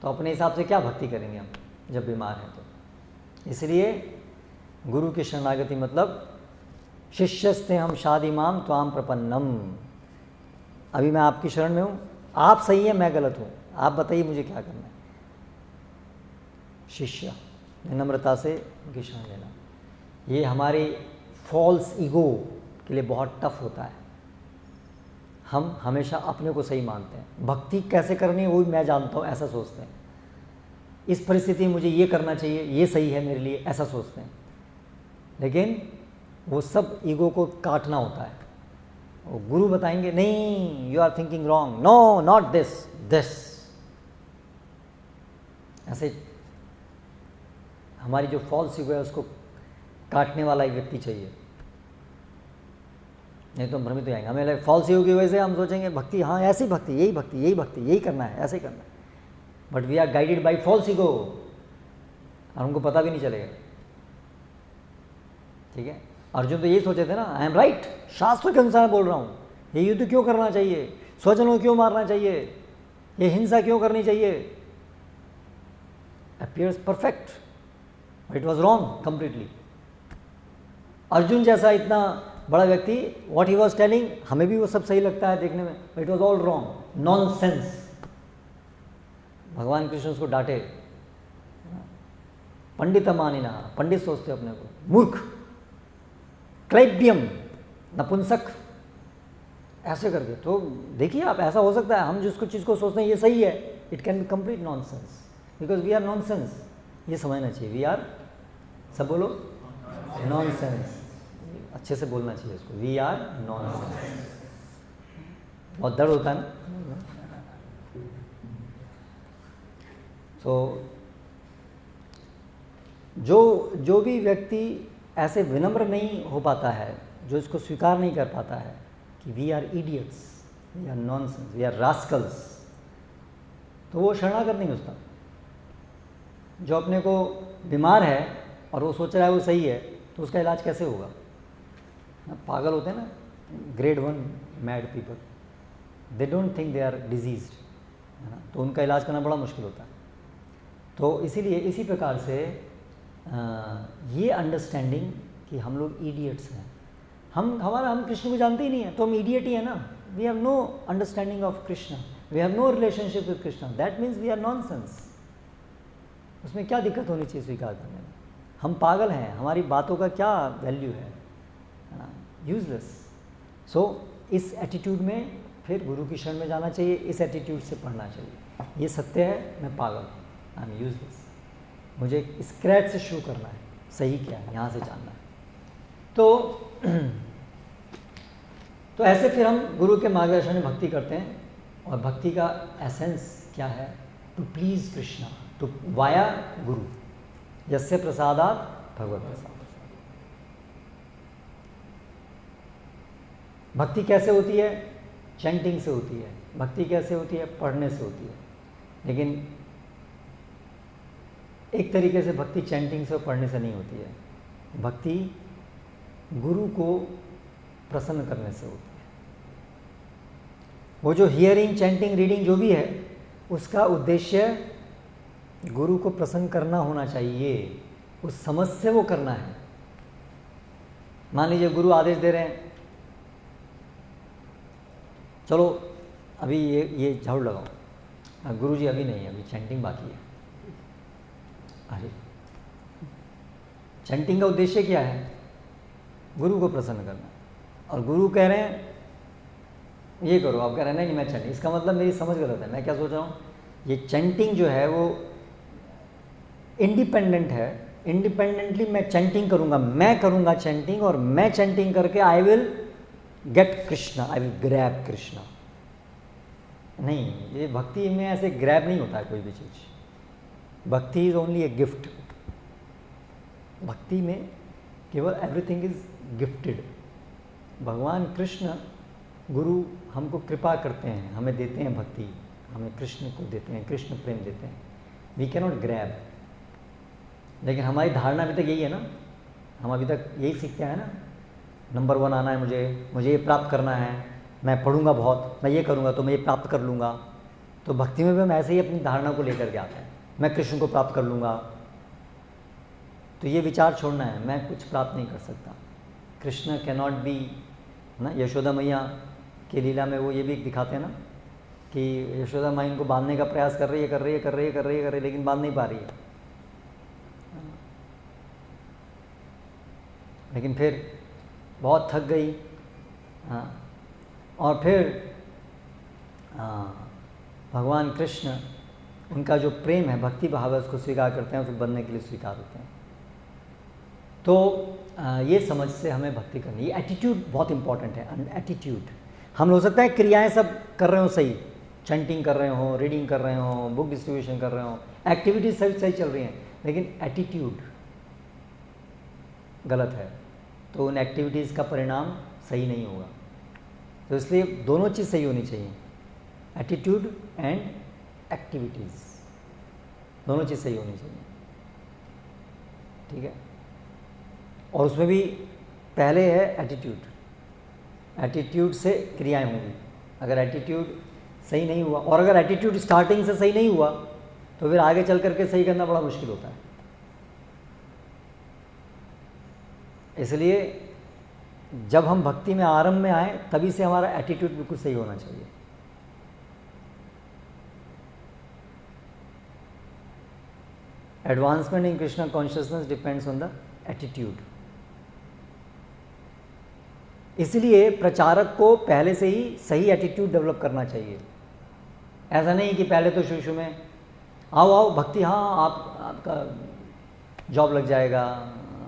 तो अपने हिसाब से क्या भक्ति करेंगे हम जब बीमार हैं तो। इसलिए गुरु की शरणागति मतलब शिष्यस्ते हम शादिमाम त्वाम प्रपन्नम, अभी मैं आपकी शरण में हूँ, आप सही हैं मैं गलत हूँ, आप बताइए मुझे क्या करना है। शिष्य नम्रता से उनकी शरण लेना, ये हमारी फॉल्स ईगो के लिए बहुत टफ होता है। हम हमेशा अपने को सही मानते हैं, भक्ति कैसे करनी है वो भी मैं जानता हूँ ऐसा सोचते हैं, इस परिस्थिति में मुझे ये करना चाहिए, ये सही है मेरे लिए, ऐसा सोचते हैं। लेकिन वो सब ईगो को काटना होता है। वो गुरु बताएंगे नहीं, you are thinking wrong, no not this, ऐसे हमारी जो फॉल्स ईगो है उसको काटने वाला एक व्यक्ति चाहिए, नहीं तो हम भ्रमित हो जाएंगे। हमें लगे फॉल्स ईगो की वजह से हम सोचेंगे भक्ति, हाँ ऐसी भक्ति, यही भक्ति, यही करना है, ऐसे ही करना है, but we are guided by false ego और हमको पता भी नहीं चलेगा। ठीक है, अर्जुन तो यही सोचे थे ना, आई एम राइट, शास्त्र के अनुसार बोल रहा हूँ, ये युद्ध क्यों करना चाहिए, स्वजनों को क्यों मारना चाहिए, ये हिंसा क्यों करनी चाहिए, appears perfect, it was wrong completely. Arjun जैसा इतना बड़ा व्यक्ति, व्हाट ही वॉज टेलिंग, हमें भी वो सब सही लगता है देखने में, it was all wrong, nonsense. भगवान कृष्ण उसको डांटे, पंडित मानिना, पंडित सोचते अपने को, मूर्ख, क्लैब्यम, नपुंसक, ऐसे करके। तो देखिए आप, ऐसा हो सकता है हम जिसको चीज़ को सोचते हैं ये सही है, it can be complete nonsense, because we are nonsense. ये समझना चाहिए, वी आर, सब बोलो, नॉनसेंस, अच्छे से बोलना चाहिए इसको, वी आर नॉनसेंस। बहुत दर्द होता है ना। तो जो भी व्यक्ति ऐसे विनम्र नहीं हो पाता है, जो इसको स्वीकार नहीं कर पाता है कि we are idiots, we are nonsense, we are rascals, तो वो शरणागत नहीं घुसता। जो अपने को बीमार है और वो सोच रहा है वो सही है, तो उसका इलाज कैसे होगा? पागल होते हैं ना, grade 1 mad people, they don't think they are diseased, है ना, तो उनका इलाज करना बड़ा मुश्किल होता है। तो इसीलिए इसी प्रकार से ये अंडरस्टैंडिंग कि हम लोग इडियट्स हैं, हम कृष्ण को जानते ही नहीं है, तो हम इडियट ही है ना। We have no understanding of Krishna, we have no relationship with Krishna, that means we are nonsense. उसमें क्या दिक्कत होनी चाहिए स्वीकार करने में? हम पागल हैं, हमारी बातों का क्या वैल्यू है ना, यूजलेस। सो इस एटीट्यूड में फिर गुरु की शरण में जाना चाहिए, इस एटीट्यूड से पढ़ना चाहिए, ये सत्य है, मैं पागल हूँ, आई एम यूजलेस, मुझे स्क्रैच से शुरू करना है, सही क्या है यहाँ से जानना है। तो ऐसे फिर हम गुरु के मार्गदर्शन में भक्ति करते हैं, और भक्ति का एसेंस क्या है? To please Krishna, to via guru, यस्य प्रसादात भगवत प्रसाद। भक्ति कैसे होती है? चैंटिंग से होती है। भक्ति कैसे होती है? पढ़ने से होती है। लेकिन एक तरीके से भक्ति चैंटिंग से और पढ़ने से नहीं होती है। भक्ति गुरु को प्रसन्न करने से होती है। वो जो हियरिंग, चैंटिंग, रीडिंग जो भी है, उसका उद्देश्य गुरु को प्रसन्न करना होना चाहिए, उस समझ से वो करना है। मान लीजिए गुरु आदेश दे रहे हैं, चलो अभी ये झाड़ू लगाओ, गुरु जी अभी नहीं है, अभी चैंटिंग बाकी है। अरे चैंटिंग का उद्देश्य क्या है? गुरु को प्रसन्न करना। और गुरु कह रहे हैं ये करो, आप कह रहे हैं नहीं मैं चैंटिंग, इसका मतलब मेरी समझ गलत है। मैं क्या सोच रहा हूँ, ये चैंटिंग जो है वो इंडिपेंडेंट है, इंडिपेंडेंटली मैं चैंटिंग करूँगा, मैं करूँगा चैंटिंग, और मैं चैंटिंग करके I will get Krishna, I will grab Krishna. नहीं, ये भक्ति में ऐसे ग्रैब नहीं होता है कोई भी चीज़। भक्ति इज ओनली ए गिफ्ट। भक्ति में केवल एवरीथिंग इज गिफ्टेड। भगवान कृष्ण गुरु हमको कृपा करते हैं, हमें देते हैं भक्ति, हमें कृष्ण को देते हैं, कृष्ण प्रेम देते हैं। We can not grab. लेकिन हमारी धारणा अभी तक यही है ना, हम अभी तक यही सीखते हैं ना, नंबर 1 आना है मुझे ये प्राप्त करना है, मैं पढ़ूंगा बहुत, मैं ये करूंगा तो मैं ये प्राप्त कर लूँगा। तो भक्ति में भी हम ऐसे ही अपनी धारणा को लेकर के आते हैं, मैं कृष्ण को प्राप्त कर लूँगा। तो ये विचार छोड़ना है, मैं कुछ प्राप्त नहीं कर सकता। कृष्ण कैन नॉट बी ना। यशोदा मैया की लीला में वो ये भी दिखाते हैं ना कि यशोदा माँ इनको बांधने का प्रयास कर रही है, लेकिन बांध नहीं पा रही है। लेकिन फिर बहुत थक गई, और फिर भगवान कृष्ण उनका जो प्रेम है, भक्ति भाव है, उसको स्वीकार करते हैं, फिर बनने के लिए स्वीकार होते हैं। तो ये समझ से हमें भक्ति करनी है। एटीट्यूड बहुत इंपॉर्टेंट है। एटीट्यूड, हम हो सकता है क्रियाएं सब कर रहे हो सही, चैंटिंग कर रहे हो, रीडिंग कर रहे हो, बुक डिस्ट्रीब्यूशन कर रहे हो, एक्टिविटीज सही चल रही हैं, लेकिन एटीट्यूड गलत है, तो उन एक्टिविटीज़ का परिणाम सही नहीं होगा। तो इसलिए दोनों चीज़ सही होनी चाहिए, एटीट्यूड एंड एक्टिविटीज़, दोनों चीज़ सही होनी चाहिए। ठीक है। और उसमें भी पहले है एटीट्यूड, एटीट्यूड से क्रियाएं होंगी। अगर एटीट्यूड सही नहीं हुआ, और अगर एटीट्यूड स्टार्टिंग से सही नहीं हुआ, तो फिर आगे चल करके सही करना बड़ा मुश्किल होता है। इसलिए जब हम भक्ति में आरंभ में आए, तभी से हमारा एटीट्यूड बिल्कुल सही होना चाहिए। Advancement in Krishna consciousness depends on the attitude. इसलिए प्रचारक को पहले से ही सही एटीट्यूड डेवलप करना चाहिए। ऐसा नहीं कि पहले तो शुरू में आओ भक्ति, हाँ आपका जॉब लग जाएगा,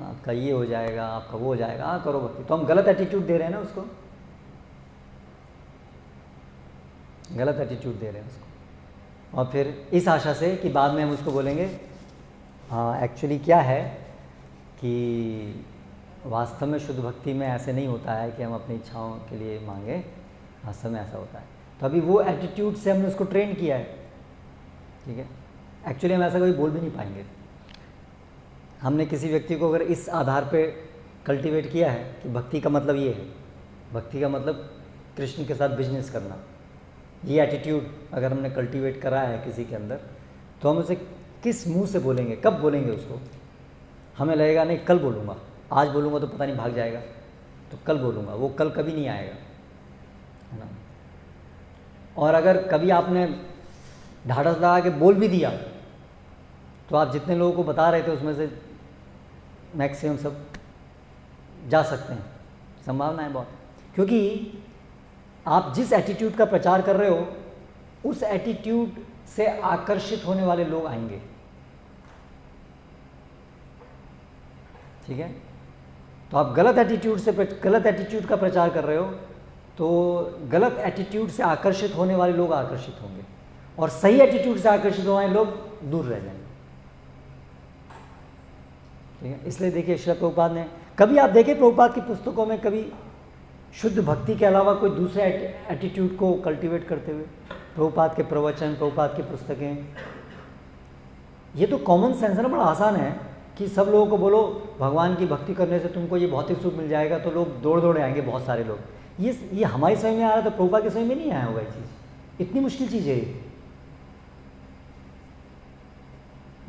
आपका ये हो जाएगा, आपका वो हो जाएगा, हाँ करो भक्ति। तो हम गलत एटीट्यूड दे रहे हैं ना उसको, गलत एटीट्यूड दे रहे हैं उसको। और फिर इस आशा से कि बाद में हम उसको बोलेंगे हाँ एक्चुअली क्या है कि वास्तव में शुद्ध भक्ति में ऐसे नहीं होता है कि हम अपनी इच्छाओं के लिए मांगे, वास्तव में ऐसा होता है। तो अभी वो एटीट्यूड से हमने उसको ट्रेन किया है, ठीक है। एक्चुअली हम ऐसा कभी बोल भी नहीं पाएंगे। हमने किसी व्यक्ति को अगर इस आधार पे कल्टीवेट किया है कि भक्ति का मतलब ये है, भक्ति का मतलब कृष्ण के साथ बिजनेस करना, ये एटीट्यूड अगर हमने कल्टीवेट करा है किसी के अंदर, तो हम उसे किस मुंह से बोलेंगे, कब बोलेंगे उसको? हमें लगेगा नहीं कल बोलूँगा, आज बोलूँगा तो पता नहीं भाग जाएगा, तो कल बोलूँगा, वो कल कभी नहीं आएगा, है ना। और अगर कभी आपने ढाढ़स लगा के बोल भी दिया, तो आप जितने लोगों को बता रहे थे उसमें से मैक्सिमम सब जा सकते हैं, संभावना है बहुत। क्योंकि आप जिस एटीट्यूड का प्रचार कर रहे हो, उस एटीट्यूड से आकर्षित होने वाले लोग आएंगे, ठीक है। तो आप गलत एटीट्यूड का प्रचार कर रहे हो, तो गलत एटीट्यूड से आकर्षित होने वाले लोग आकर्षित होंगे, और सही एटीट्यूड से आकर्षित होने वाले लोग दूर रह जाएंगे, ठीक है। इसलिए देखिए श्रील प्रभुपाद ने, कभी आप देखें प्रभुपाद की पुस्तकों में कभी शुद्ध भक्ति के अलावा कोई दूसरे एटीट्यूड को कल्टीवेट करते हुए? प्रभुपाद के प्रवचन, प्रभुपाद की पुस्तकें, ये तो कॉमन सेंस है ना, बड़ा आसान है कि सब लोगों को बोलो भगवान की भक्ति करने से तुमको ये भौतिक सुख मिल जाएगा, तो लोग दौड़ दौड़ आएंगे, बहुत सारे लोग। ये हमारी समझ में आ रहा था, प्रभुपाद के समझ में नहीं आया होगा ये चीज़। इतनी मुश्किल चीज़ है ये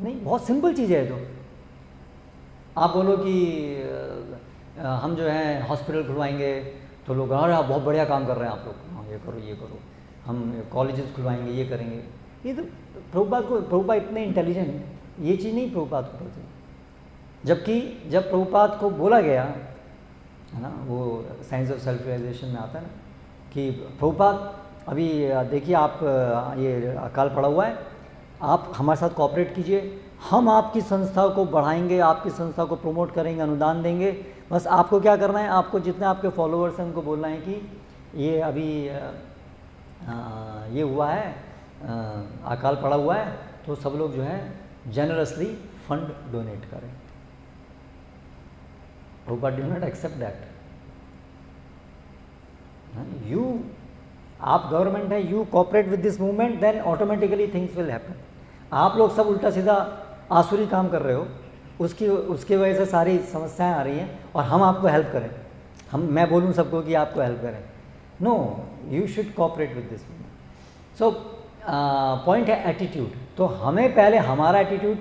नहीं, बहुत सिंपल चीज़ है। तो आप बोलो कि हम जो है हॉस्पिटल खुलवाएंगे, तो लोग अरे आप बहुत बढ़िया काम कर रहे हैं आप लोग, हाँ ये करो ये करो, हम कॉलेजेस खुलवाएंगे, ये करेंगे। ये तो प्रभुपाद इतने इंटेलिजेंट, ये चीज़ नहीं प्रभुपाद को पता। जबकि जब प्रभुपाद को बोला गया है ना, वो साइंस ऑफ सेल्फ रियलाइजेशन में आता है ना, कि प्रभुपाद अभी देखिए आप ये अकाल पड़ा हुआ है, आप हमारे साथ कोऑपरेट कीजिए, हम आपकी संस्था को बढ़ाएंगे, आपकी संस्था को प्रमोट करेंगे, अनुदान देंगे। बस आपको क्या करना है, आपको जितने आपके फॉलोअर्स हैं उनको बोलना है कि ये अभी ये हुआ है, अकाल पड़ा हुआ है, तो सब लोग जो है जेनरसली फंड डोनेट करें। Prabhupada do not accept that. आप गवर्नमेंट है, you cooperate with this movement, then automatically things will happen. आप लोग सब उल्टा सीधा आसुरी काम कर रहे हो, उसकी वजह से सारी समस्याएं आ रही हैं, और हम आपको हेल्प करें, मैं बोलूँ सबको कि आपको हेल्प करें, no, you should cooperate with this movement. So point है एटीट्यूड। तो हमें पहले हमारा attitude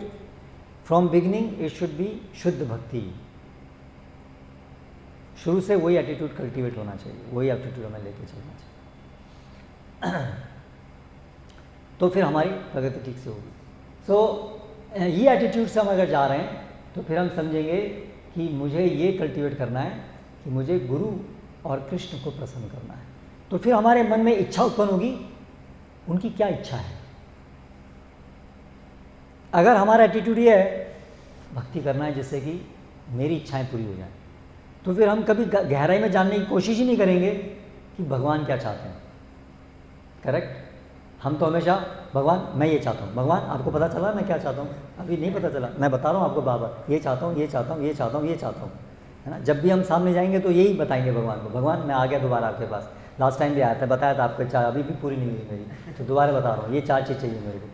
from beginning it should be shuddha bhakti, शुरू से वही एटीट्यूड कल्टीवेट होना चाहिए, वही एटीट्यूड हमें लेके चलना चाहिए। तो फिर हमारी प्रगति ठीक से होगी। सो ये एटीट्यूड से हम अगर जा रहे हैं, तो फिर हम समझेंगे कि मुझे ये कल्टीवेट करना है कि मुझे गुरु और कृष्ण को प्रसन्न करना है। तो फिर हमारे मन में इच्छा उत्पन्न होगी, उनकी क्या इच्छा है। अगर हमारा एटीट्यूड ये है भक्ति करना है जिससे कि मेरी इच्छाएं पूरी हो जाएं, तो फिर हम कभी गहराई में जानने की कोशिश ही नहीं करेंगे कि भगवान क्या चाहते हैं। करेक्ट। हम तो हमेशा भगवान मैं ये चाहता हूँ, भगवान आपको पता चला मैं क्या चाहता हूँ? अभी नहीं पता चला, मैं बता रहा हूँ आपको बार-बार, ये चाहता हूँ, ये चाहता हूँ, ये चाहता हूँ, ये चाहता हूँ, है ना। जब भी हम सामने जाएंगे तो यही बताएंगे भगवान को, भगवान मैं आ गया दोबारा आपके पास, लास्ट टाइम भी आया था, बताया था आपको चाह अभी भी पूरी नहीं हुई मेरी, तो दोबारा बता रहा हूँ, ये 4 चीज़ चाहिए मेरे को,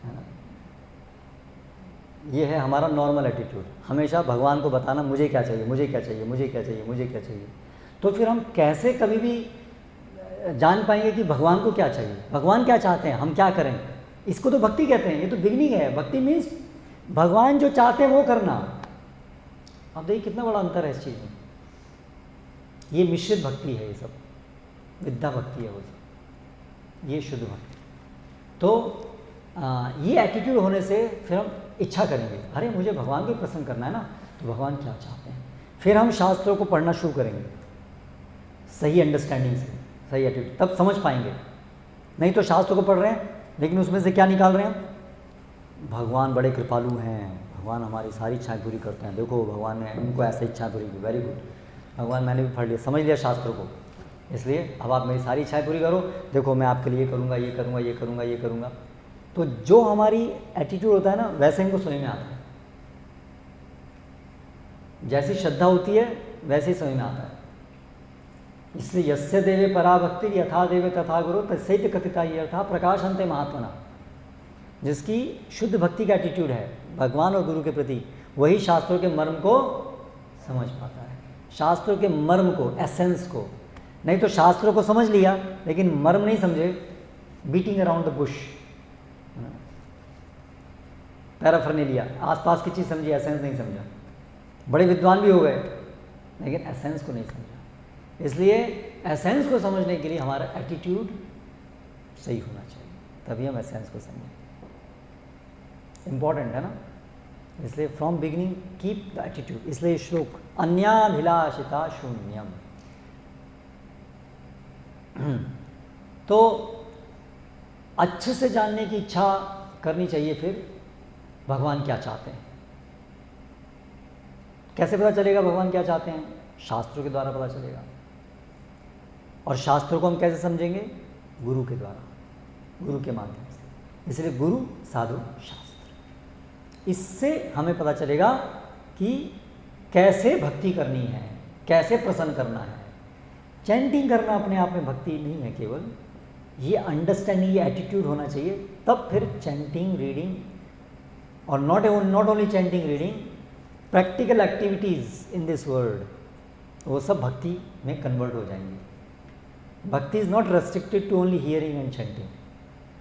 है ना। ये है हमारा नॉर्मल एटीट्यूड, हमेशा भगवान को बताना मुझे क्या चाहिए, मुझे क्या चाहिए, मुझे क्या चाहिए, मुझे क्या चाहिए। तो फिर हम कैसे कभी भी जान पाएंगे कि भगवान को क्या चाहिए, भगवान क्या चाहते हैं, हम क्या करें? इसको तो भक्ति कहते हैं, ये तो बिगनिंग है। भक्ति मीन्स भगवान जो चाहते हैं वो करना। अब देखिए कितना बड़ा अंतर है इस चीज़ में। ये मिश्रित भक्ति है, ये सब विद्या भक्ति है वो सब, ये शुद्ध भक्ति। तो ये एटीट्यूड होने से फिर हम इच्छा करेंगे, अरे मुझे भगवान को प्रसन्न करना है ना, तो भगवान क्या चाहते हैं। फिर हम शास्त्रों को पढ़ना शुरू करेंगे सही अंडरस्टैंडिंग से, सही एटीट्यूड, तब समझ पाएंगे। नहीं तो शास्त्रों को पढ़ रहे हैं लेकिन उसमें से क्या निकाल रहे हैं? भगवान बड़े कृपालु हैं, भगवान हमारी सारी इच्छाएं पूरी करते हैं, देखो भगवान ने उनको ऐसे इच्छा पूरी की, वेरी गुड भगवान, मैंने भी पढ़ लिया, समझ लिया शास्त्रों को, इसलिए अब आप मेरी सारी इच्छाएं पूरी करो, देखो मैं आपके लिए करूँगा, ये करूँगा, ये करूँगा, ये करूँगा। तो जो हमारी एटीट्यूड होता है ना, वैसे इनको समझ में आता है। जैसी श्रद्धा होती है वैसे ही समझ में आता है। इसलिए यस्य देवे पराभक्ति यथा देवे तथा गुरु तस्यैत कथिता ये अर्था प्रकाशन्ते महात्मना। जिसकी शुद्ध भक्ति का एटीट्यूड है भगवान और गुरु के प्रति, वही शास्त्रों के मर्म को समझ पाता है। शास्त्रों के मर्म को, एसेंस को। नहीं तो शास्त्रों को समझ लिया लेकिन मर्म नहीं समझे, beating around the Bush, paraphernalia, आसपास की चीज़ समझी, एसेंस नहीं समझा। बड़े विद्वान भी हो गए लेकिन एसेंस को नहीं समझा। इसलिए एसेंस को समझने के लिए हमारा एटीट्यूड सही होना चाहिए, तभी हम एसेंस को समझें। इम्पॉर्टेंट है ना। इसलिए from beginning keep the attitude. इसलिए श्लोक अन्याभिलाषिता शून्यम। तो अच्छे से जानने की इच्छा करनी चाहिए। फिर भगवान क्या चाहते हैं, कैसे पता चलेगा भगवान क्या चाहते हैं? शास्त्रों के द्वारा पता चलेगा। और शास्त्रों को हम कैसे समझेंगे? गुरु के द्वारा, गुरु के माध्यम से। इसलिए गुरु, साधु, शास्त्र, इससे हमें पता चलेगा कि कैसे भक्ति करनी है, कैसे प्रसन्न करना है। चैंटिंग करना अपने आप में भक्ति नहीं है, केवल ये अंडरस्टैंडिंग, ये एटीट्यूड होना चाहिए। तब फिर चैंटिंग, रीडिंग, और not only chanting, reading, practical activities in this world, वो सब भक्ति में कन्वर्ट हो जाएंगे। Bhakti is not restricted to only hearing and chanting.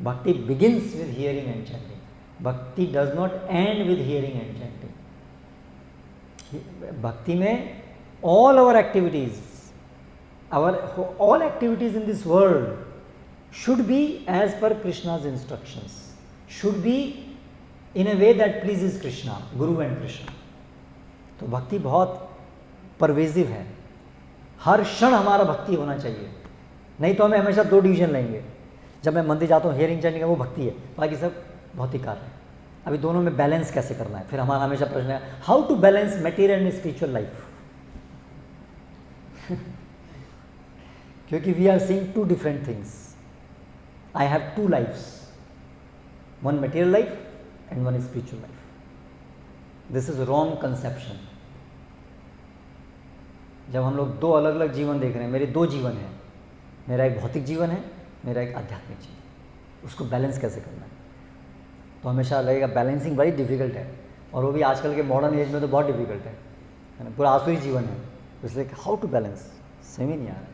Bhakti begins with hearing and chanting. Bhakti does not end with hearing and chanting. भक्ति में all our activities, all activities in this world should be as per Krishna's instructions, should be in a way that pleases Krishna, Guru and Krishna. तो भक्ति बहुत परवेजिव है, हर क्षण हमारा भक्ति होना चाहिए। नहीं तो हमें हमेशा दो डिवीजन लेंगे। जब मैं मंदिर जाता हूँ, हियरिंग चैंटिंग वो भक्ति है, बाकी सब भौतिक कार्य है। अभी दोनों में बैलेंस कैसे करना है? फिर हमारा हमेशा प्रश्न है, how to balance material and spiritual life. क्योंकि we are seeing two different things. I have two lifes, one material life and one spiritual life. This is wrong conception. जब हम लोग दो अलग अलग जीवन देख रहे हैं, मेरे दो जीवन हैं, मेरा एक भौतिक जीवन है, मेरा एक आध्यात्मिक जीवन, उसको बैलेंस कैसे करना है? तो हमेशा लगेगा बैलेंसिंग बड़ी डिफिकल्ट है, और वो भी आजकल के मॉडर्न एज में तो बहुत डिफिकल्ट है ना। पूरा आसुरी जीवन है, इसलिए हाउ टू बैलेंस समझ नहीं आ रहा है,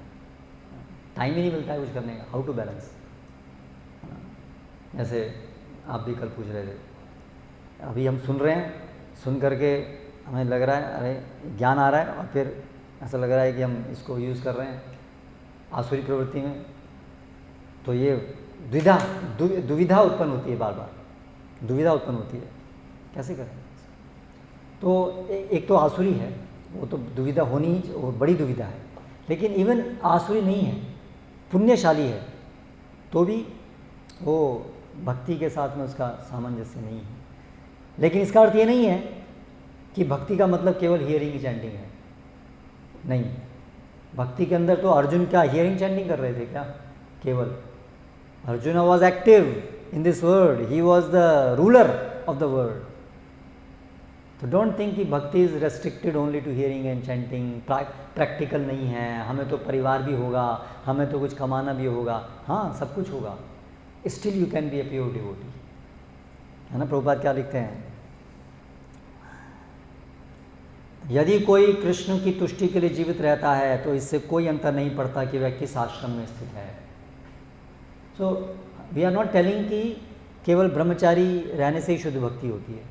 टाइम ही नहीं मिलता है कुछ करने का। How to balance. जैसे आप भी कल पूछ रहे थे, अभी हम सुन रहे हैं, सुन करके हमें लग रहा है अरे ज्ञान आ रहा है, और फिर ऐसा लग रहा है कि हम इसको यूज़ कर रहे हैं आसुरी प्रवृत्ति में। तो ये दुविधा उत्पन्न होती है, बार बार दुविधा उत्पन्न होती है, कैसे करें? तो एक तो आसुरी है, वो तो दुविधा होनी ही, वो बड़ी दुविधा है। लेकिन इवन आसुरी नहीं है, पुण्यशाली है, तो भी वो भक्ति के साथ में उसका सामंजस्य नहीं है। लेकिन इसका अर्थ ये नहीं है कि भक्ति का मतलब केवल हियरिंग चैंटिंग है, नहीं। भक्ति के अंदर तो अर्जुन क्या हियरिंग चैंटिंग कर रहे थे क्या? केवल Arjun was active in this world, he was the ruler of the world. तो डोंट थिंक कि bhakti is restricted only to hearing and chanting. Practical नहीं है, हमें तो परिवार भी होगा, हमें तो कुछ कमाना भी होगा, हाँ सब कुछ होगा, still you can be a pure devotee, है ना। प्रभुपाद क्या लिखते हैं? यदि कोई कृष्ण की तुष्टि के लिए जीवित रहता है तो इससे कोई अंतर नहीं पड़ता कि वह किस आश्रम में स्थित है। So we are not telling कि केवल ब्रह्मचारी रहने से ही शुद्ध भक्ति होती है,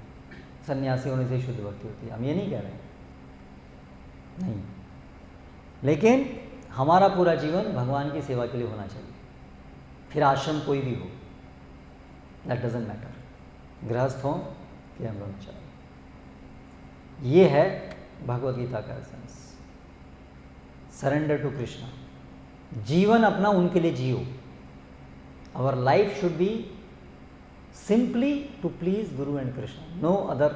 सन्यासी होने से ही शुद्ध भक्ति होती है, हम ये नहीं कह रहे हैं, नहीं। लेकिन हमारा पूरा जीवन भगवान की सेवा के लिए होना चाहिए, फिर आश्रम कोई भी हो, दैट डजंट मैटर, गृहस्थ हो कि हम ब्रह्मचारी। ये है भगवद गीता का एसेंस, सरेंडर टू कृष्णा। जीवन अपना उनके लिए जियो। Our life should be simply to please guru and Krishna, no other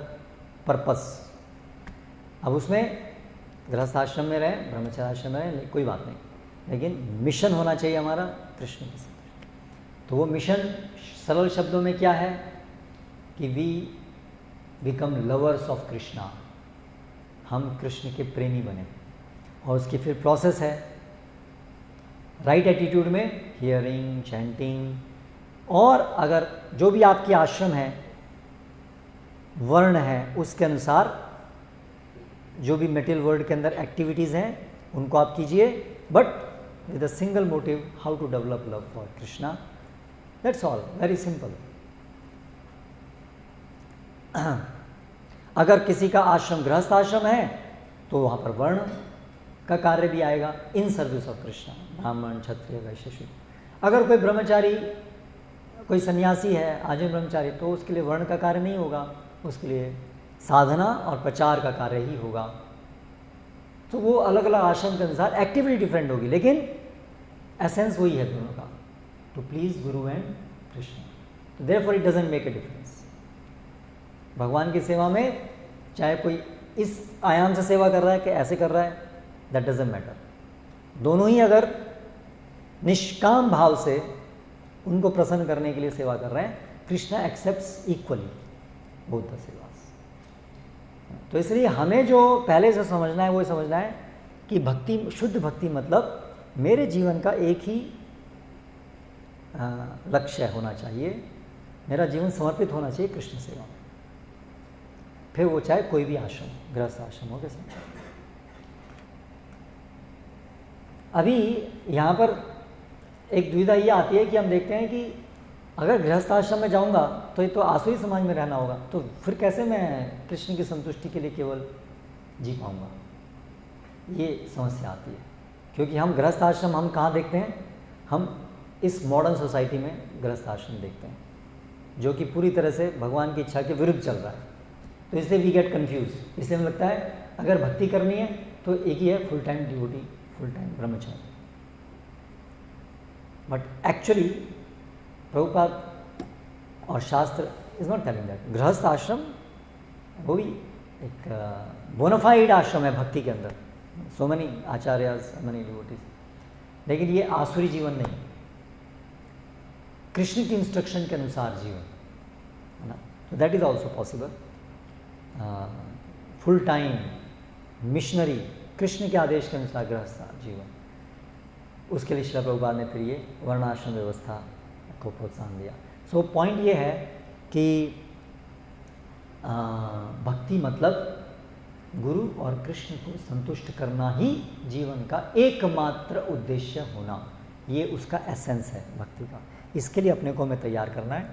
purpose. अब उसमें गृहस्थ आश्रम में रहे, ब्रह्मचार्य आश्रम में रहे, कोई बात नहीं, लेकिन मिशन होना चाहिए हमारा कृष्ण के साथ। तो वो मिशन सरल शब्दों में क्या है कि we become lovers of Krishna. हम कृष्ण के प्रेमी बने। और उसकी फिर प्रोसेस है राइट एटीट्यूड में, हियरिंग, चैंटिंग, और अगर जो भी आपकी आश्रम है, वर्ण है, उसके अनुसार जो भी मेटेरियल वर्ल्ड के अंदर एक्टिविटीज़ हैं उनको आप कीजिए, but with a single motive, how to develop love for Krishna. That's all, very simple. अगर किसी का आश्रम गृहस्थ आश्रम है तो वहाँ पर वर्ण का कार्य भी आएगा, इन सर्विस ऑफ कृष्णा, ब्राह्मण, क्षत्रिय, वैश्य, शूद्र। अगर कोई ब्रह्मचारी, कोई सन्यासी है, आजीवन ब्रह्मचारी, तो उसके लिए वर्ण का कार्य नहीं होगा, उसके लिए साधना और प्रचार का कार्य ही होगा। तो वो अलग अलग आश्रम के अनुसार एक्टिविटी डिफरेंट होगी, लेकिन एसेंस वही है दोनों का, to please guru and Krishna. Therefore it doesn't make a difference. भगवान की सेवा में चाहे कोई इस आयाम से सेवा कर रहा है कि ऐसे कर रहा है, दैट डजंट मैटर। दोनों ही अगर निष्काम भाव से उनको प्रसन्न करने के लिए सेवा कर रहे हैं, Krishna accepts equally both the sevas. तो इसलिए हमें जो पहले से समझना है वो समझना है कि भक्ति, शुद्ध भक्ति मतलब मेरे जीवन का एक ही लक्ष्य होना चाहिए, मेरा जीवन समर्पित होना चाहिए कृष्ण सेवा में, फिर वो चाहे कोई भी आश्रम, गृहस्थ आश्रम हो कैसे। अभी यहाँ पर एक दुविधा ये आती है कि हम देखते हैं कि अगर गृहस्थ आश्रम में जाऊँगा तो ये तो आसुरी समाज में रहना होगा, तो फिर कैसे मैं कृष्ण की संतुष्टि के लिए केवल जी पाऊँगा, ये समस्या आती है। क्योंकि हम गृहस्थ आश्रम हम कहाँ देखते हैं, हम इस मॉडर्न सोसाइटी में गृहस्थ आश्रम देखते हैं जो कि पूरी तरह से भगवान की इच्छा के विरुद्ध चल रहा है। तो इसलिए वी गेट कन्फ्यूज। इसलिए हमें लगता है अगर भक्ति करनी है तो एक ही है, full time devotee, full time Brahmachari. But actually Prabhupada और शास्त्र इज नॉट टेलिंग दैट। गृहस्थ आश्रम वो भी एक बोनाफाइड आश्रम है भक्ति के अंदर, सो मेनी आचार्य, सो मेनी डिवोटीज, लेकिन ये आसुरी जीवन नहीं, कृष्ण की इंस्ट्रक्शन के अनुसार जीवन है ना। तो that is also possible. Full time missionary, Krishna के आदेश के अनुसार गृहस्थ जीवन, उसके लिए श्रील प्रभुपाद ने फिर ये वर्णाश्रम व्यवस्था को प्रोत्साहन दिया। सो पॉइंट ये है कि भक्ति मतलब गुरु और कृष्ण को संतुष्ट करना ही जीवन का एकमात्र उद्देश्य होना, ये उसका एसेंस है भक्ति का। इसके लिए अपने को हमें तैयार करना है,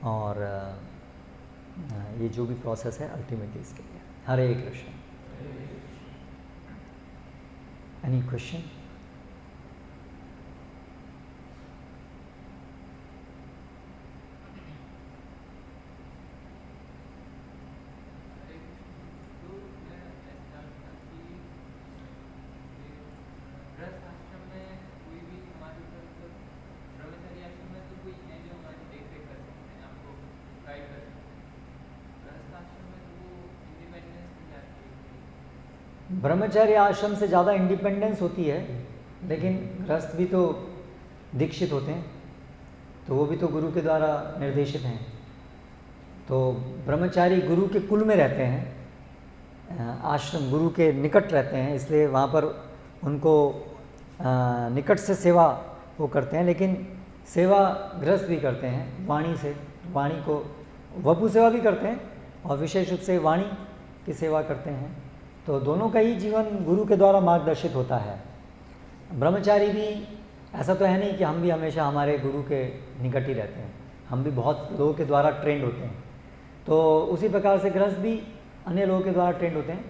और ये जो भी प्रोसेस है अल्टीमेटली इसके लिए। हरे कृष्ण। Any question? ब्रह्मचर्य आश्रम से ज़्यादा इंडिपेंडेंस होती है, लेकिन गृहस्थ भी तो दीक्षित होते हैं, तो वो भी तो गुरु के द्वारा निर्देशित हैं। तो ब्रह्मचारी गुरु के कुल में रहते हैं, आश्रम गुरु के निकट रहते हैं, इसलिए वहाँ पर उनको निकट से सेवा वो करते हैं। लेकिन सेवा गृहस्थ भी करते हैं वाणी से, वाणी को वपु सेवा भी करते हैं और विशेष रूप से वाणी की सेवा करते हैं। तो दोनों का ही जीवन गुरु के द्वारा मार्गदर्शित होता है। ब्रह्मचारी भी ऐसा तो है नहीं कि हम भी हमेशा हमारे गुरु के निकट ही रहते हैं, हम भी बहुत लोगों के द्वारा ट्रेंड होते हैं। तो उसी प्रकार से गृहस्थ भी अन्य लोगों के द्वारा ट्रेंड होते हैं।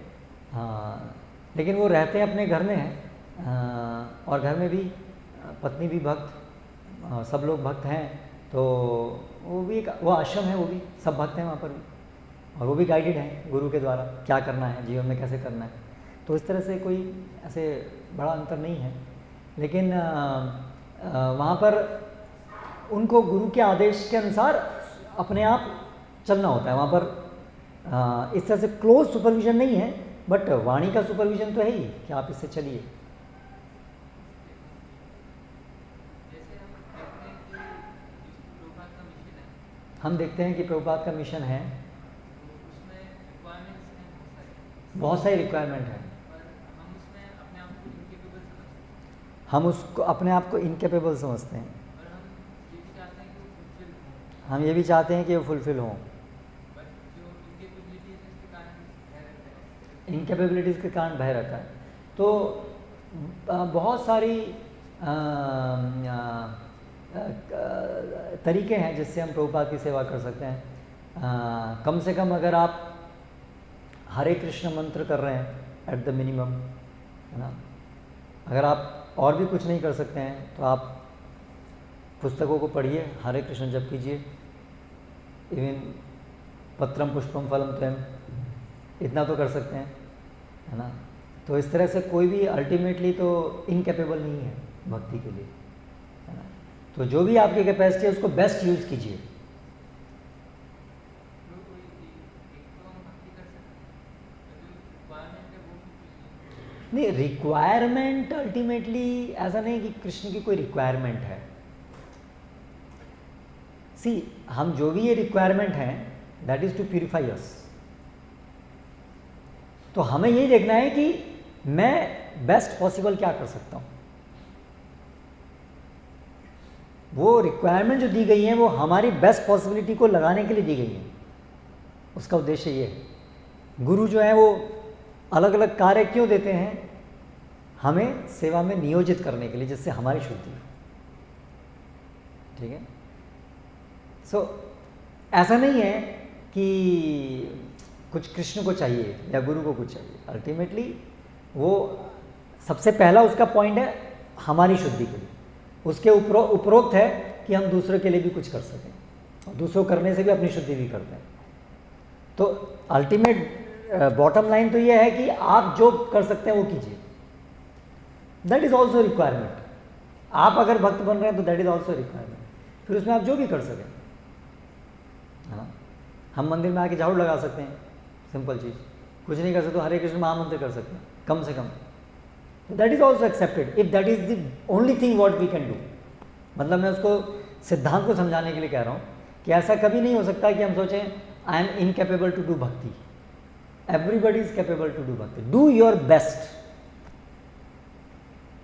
हाँ, लेकिन वो रहते हैं अपने घर में हैं, और घर में भी पत्नी भी भक्त, सब लोग भक्त हैं। तो वो भी एक वो आश्रम है, वो भी सब भक्त हैं वहाँ पर भी, और वो भी गाइडेड हैं गुरु के द्वारा क्या करना है जीवन में, कैसे करना है। तो इस तरह से कोई ऐसे बड़ा अंतर नहीं है। लेकिन वहाँ पर उनको गुरु के आदेश के अनुसार अपने आप चलना होता है। वहाँ पर इस तरह से क्लोज सुपरविजन नहीं है, बट वाणी का सुपरविजन तो है ही कि आप इससे चलिए। हम देखते हैं कि प्रभुपाद का मिशन है, बहुत सारी रिक्वायरमेंट है। हम उसको अपने आप को इनकेपेबल समझते हैं। हम ये भी चाहते हैं कि वो फुलफिल हों। इनकेपेबिलिटीज़ के कारण भय रहता है। तो बहुत सारी तरीके हैं जिससे हम प्रभुपाद की सेवा कर सकते हैं। कम से कम अगर आप हरे कृष्ण मंत्र कर रहे हैं एट द मिनिमम, है ना, अगर आप और भी कुछ नहीं कर सकते हैं तो आप पुस्तकों को पढ़िए, हरे कृष्ण जप कीजिए, इवन पत्रम पुष्पम फलम त्वयम, इतना तो कर सकते हैं, है ना। तो इस तरह से कोई भी अल्टीमेटली तो इनकेपेबल नहीं है भक्ति के लिए, है ना। तो जो भी आपकी कैपेसिटी है उसको बेस्ट यूज़ कीजिए। नहीं, रिक्वायरमेंट अल्टीमेटली ऐसा नहीं कि कृष्ण की कोई रिक्वायरमेंट है। सी, हम जो भी ये रिक्वायरमेंट है दैट इज टू प्यूरिफाई अस। तो हमें ये देखना है कि मैं बेस्ट पॉसिबल क्या कर सकता हूं। वो रिक्वायरमेंट जो दी गई है वो हमारी बेस्ट पॉसिबिलिटी को लगाने के लिए दी गई है, उसका उद्देश्य ये है। गुरु जो है वो अलग अलग कार्य क्यों देते हैं? हमें सेवा में नियोजित करने के लिए, जिससे हमारी शुद्धि हो। ठीक है। सो ऐसा नहीं है कि कुछ कृष्ण को चाहिए या गुरु को कुछ चाहिए। अल्टीमेटली वो सबसे पहला उसका पॉइंट है हमारी शुद्धि के लिए। उसके उपरोक्त है कि हम दूसरों के लिए भी कुछ कर सकें, और दूसरों करने से भी अपनी शुद्धि भी करते हैं। तो अल्टीमेट बॉटम लाइन तो ये है कि आप जो कर सकते हैं वो कीजिए। That is also requirement. आप अगर भक्त बन रहे हैं तो दैट इज ऑल्सो रिक्वायरमेंट। फिर उसमें आप जो भी कर सकें, है ना। हम मंदिर में आके झाड़ू लगा सकते हैं, सिंपल चीज़। कुछ नहीं कर सकते तो हरे कृष्ण महामंत्र कर सकते हैं कम से कम। That is also accepted if that is the only thing what we can do. मतलब मैं उसको सिद्धांत को समझाने के लिए कह रहा हूँ कि ऐसा कभी नहीं हो सकता कि हम सोचें I am incapable to do bhakti. Everybody is capable to do bhakti. Do your best,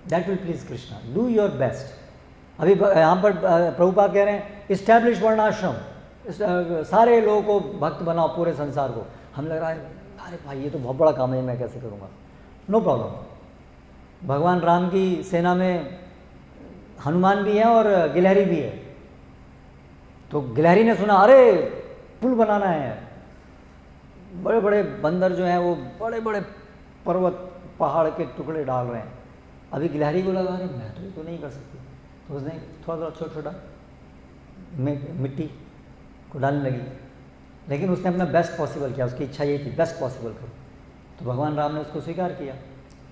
that will please Krishna. Do your best. अभी यहाँ पर प्रभुपाद कह रहे हैं इस्टेब्लिश वर्णाश्रम, सारे लोगों को भक्त बनाओ, पूरे संसार को। हम लग रहा है अरे भाई ये तो बहुत बड़ा काम है, मैं कैसे करूँगा। No problem. भगवान राम की सेना में हनुमान भी है और गिलहरी भी है। तो गिलहरी ने सुना अरे पुल बनाना है, बड़े बड़े बंदर जो हैं वो बड़े बड़े पर्वत पहाड़ के टुकड़े डाल रहे हैं। अभी गिलहरी को लगा अरे मैं तो ये तो नहीं कर सकती। तो उसने थोड़ा थोड़ा छोटा छोटा मिट्टी को डालने लगी, लेकिन उसने अपना बेस्ट पॉसिबल किया। उसकी इच्छा यही थी बेस्ट पॉसिबल करो। तो भगवान राम ने उसको स्वीकार किया।